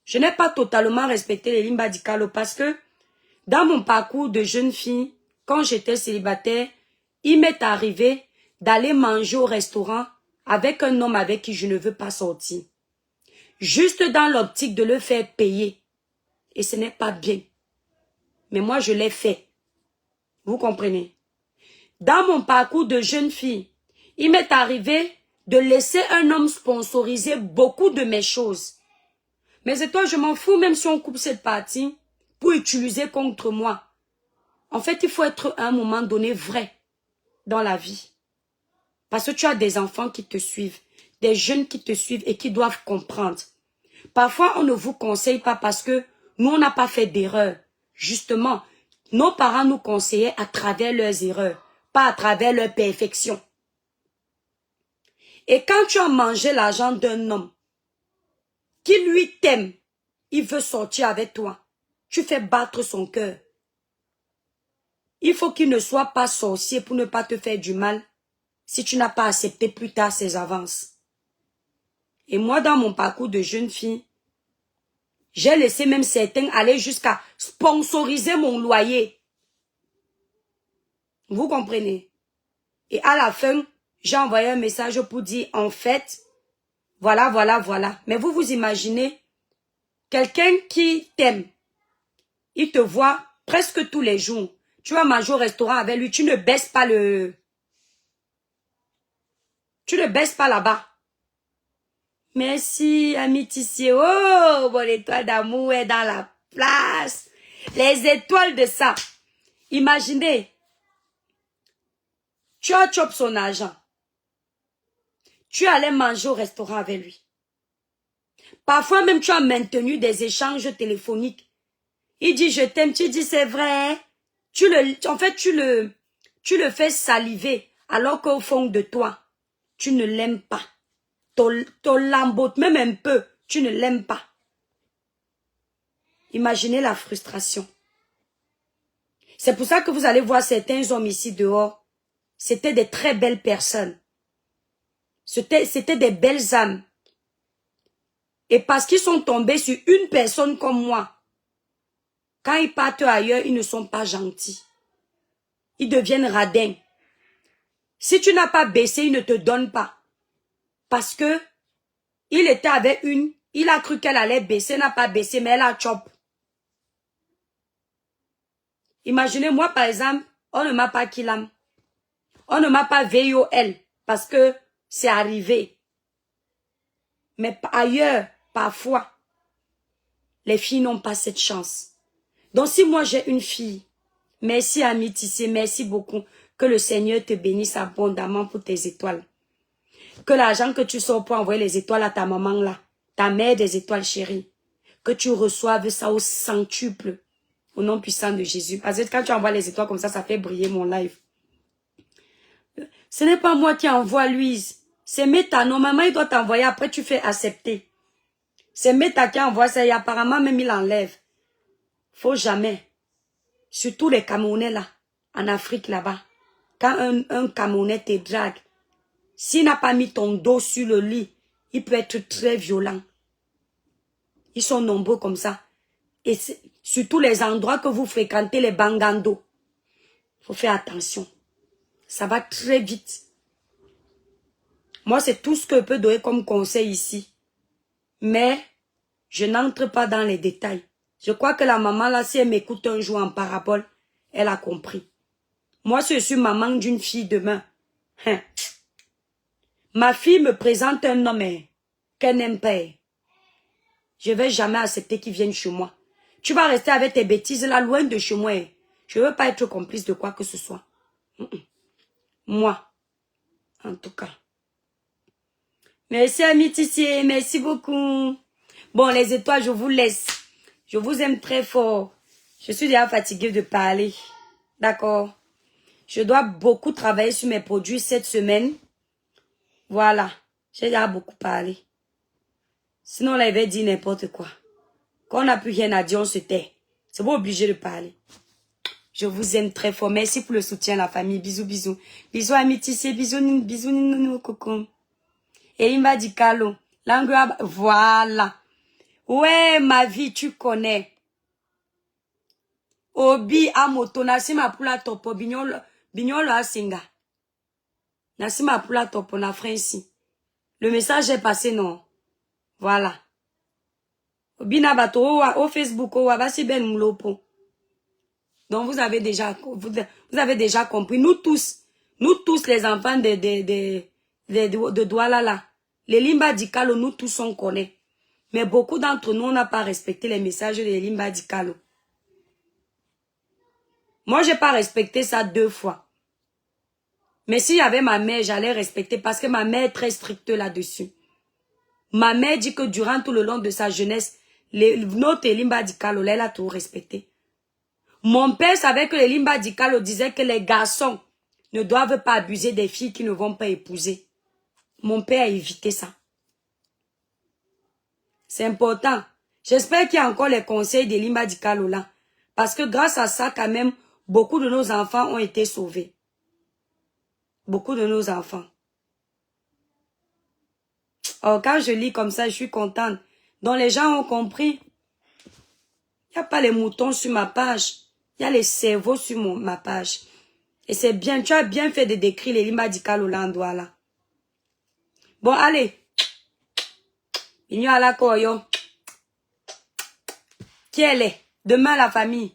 Je n'ai pas totalement respecté les Limba Dikalo parce que dans mon parcours de jeune fille, quand j'étais célibataire, il m'est arrivé d'aller manger au restaurant avec un homme avec qui je ne veux pas sortir. juste dans l'optique de le faire payer. Et ce n'est pas bien. Mais moi, je l'ai fait. Vous comprenez? Dans mon parcours de jeune fille, il m'est arrivé de laisser un homme sponsoriser beaucoup de mes choses. Mais c'est toi, je m'en fous, même si on coupe cette partie pour utiliser contre moi. En fait, il faut être à un moment donné vrai dans la vie. Parce que tu as des enfants qui te suivent, des jeunes qui te suivent et qui doivent comprendre. Parfois, on ne vous conseille pas parce que nous, on n'a pas fait d'erreur. Justement, nos parents nous conseillaient à travers leurs erreurs, pas à travers leur perfection. Et quand tu as mangé l'argent d'un homme qui lui t'aime, il veut sortir avec toi, tu fais battre son cœur. Il faut qu'il ne soit pas sorcier pour ne pas te faire du mal si tu n'as pas accepté plus tard ses avances. Et moi, dans mon parcours de jeune fille, j'ai laissé même certains aller jusqu'à sponsoriser mon loyer. Vous comprenez? Et à la fin, j'ai envoyé un message pour dire, en fait, voilà. Mais vous vous imaginez, quelqu'un qui t'aime, il te voit presque tous les jours. Tu vas manger au restaurant avec lui, tu ne baisses pas là-bas. Merci, ami Tissier. Oh, mon étoile d'amour est dans la place. Les étoiles de ça. Imaginez, tu as chopé son argent. Tu allais manger au restaurant avec lui. Parfois même, tu as maintenu des échanges téléphoniques. Il dit, je t'aime. Tu dis, c'est vrai. En fait, tu le fais saliver. Alors qu'au fond de toi, tu ne l'aimes pas. Ton lambote, même un peu, tu ne l'aimes pas. Imaginez la frustration. C'est pour ça que vous allez voir certains hommes ici dehors. C'était des très belles personnes. C'était des belles âmes. Et parce qu'ils sont tombés sur une personne comme moi, quand ils partent ailleurs, ils ne sont pas gentils. Ils deviennent radins. Si tu n'as pas baissé, ils ne te donnent pas. Parce que il était avec une, il a cru qu'elle allait baisser, n'a pas baissé, mais elle a chop. Imaginez, moi par exemple, on ne m'a pas killam. On ne m'a pas VOL parce que c'est arrivé. Mais ailleurs, parfois, les filles n'ont pas cette chance. Donc si moi j'ai une fille, merci ami Tissé, merci beaucoup. Que le Seigneur te bénisse abondamment pour tes étoiles. Que l'argent que tu sors pour envoyer les étoiles à ta maman là, ta mère des étoiles chérie, que tu reçoives ça au centuple, au nom puissant de Jésus. Parce que quand tu envoies les étoiles comme ça fait briller mon live. Ce n'est pas moi qui envoie Louise. C'est Meta. Normalement, il doit t'envoyer. Après, tu fais accepter. C'est Meta qui envoie ça. Et apparemment, même il enlève. Faut jamais. Surtout les Camerounais là. En Afrique là-bas. Quand un Camerounais te drague. S'il n'a pas mis ton dos sur le lit, il peut être très violent. Ils sont nombreux comme ça. Et surtout les endroits que vous fréquentez, les bangandos. Faut faire attention. Ça va très vite. Moi, c'est tout ce que je peux donner comme conseil ici. Mais, je n'entre pas dans les détails. Je crois que la maman, là, si elle m'écoute un jour en parabole, elle a compris. Moi, je suis maman d'une fille demain. Hein. Ma fille me présente un homme qu'elle n'aime pas. Je ne vais jamais accepter qu'il vienne chez moi. Tu vas rester avec tes bêtises là, loin de chez moi. Je ne veux pas être complice de quoi que ce soit. Moi, en tout cas. Merci, ami Tissier. Merci beaucoup. Bon, les étoiles, je vous laisse. Je vous aime très fort. Je suis déjà fatiguée de parler. D'accord? Je dois beaucoup travailler sur mes produits cette semaine. Voilà. J'ai déjà beaucoup parlé. Sinon, on avait dit n'importe quoi. Quand on n'a plus rien à dire, on se tait. C'est pas obligé de parler. Je vous aime très fort. Merci pour le soutien, la famille. Bisous, bisous. Bisous, amis Tissier. Bisous, bisous, nounou, coco. Et il m'a dit, Carlo, l'angle, voilà. Ouais, ma vie, tu connais. Obi, amoto, nasima pula topo, bignolo asinga. Nasima pula topo, na ici. Le message est passé, non? Voilà. Binabato au Facebook au Abasi Ben Moulopo. Donc vous avez déjà compris. Nous tous les enfants de Douala là, les Limba Dikalo, nous tous on connaît. Mais beaucoup d'entre nous, on n'a pas respecté les messages des Limba Dikalo. Moi, j'ai pas respecté ça 2 fois. Mais s'il y avait ma mère, j'allais respecter parce que ma mère est très stricte là-dessus. Ma mère dit que durant tout le long de sa jeunesse, notre Limba Dikalo, elle a tout respecté. Mon père savait que les Limba Dikalo disaient que les garçons ne doivent pas abuser des filles qui ne vont pas épouser. Mon père a évité ça. C'est important. J'espère qu'il y a encore les conseils des Limba Dikalo là. Parce que grâce à ça, quand même, beaucoup de nos enfants ont été sauvés. Beaucoup de nos enfants. Oh, quand je lis comme ça, je suis contente. Donc les gens ont compris. Il n'y a pas les moutons sur ma page. Il y a les cerveaux sur ma page. Et c'est bien, tu as bien fait de décrire les Limba Dikalo là en doigt là. Bon, allez. Igno à la koyo. Qui elle est? Demain la famille.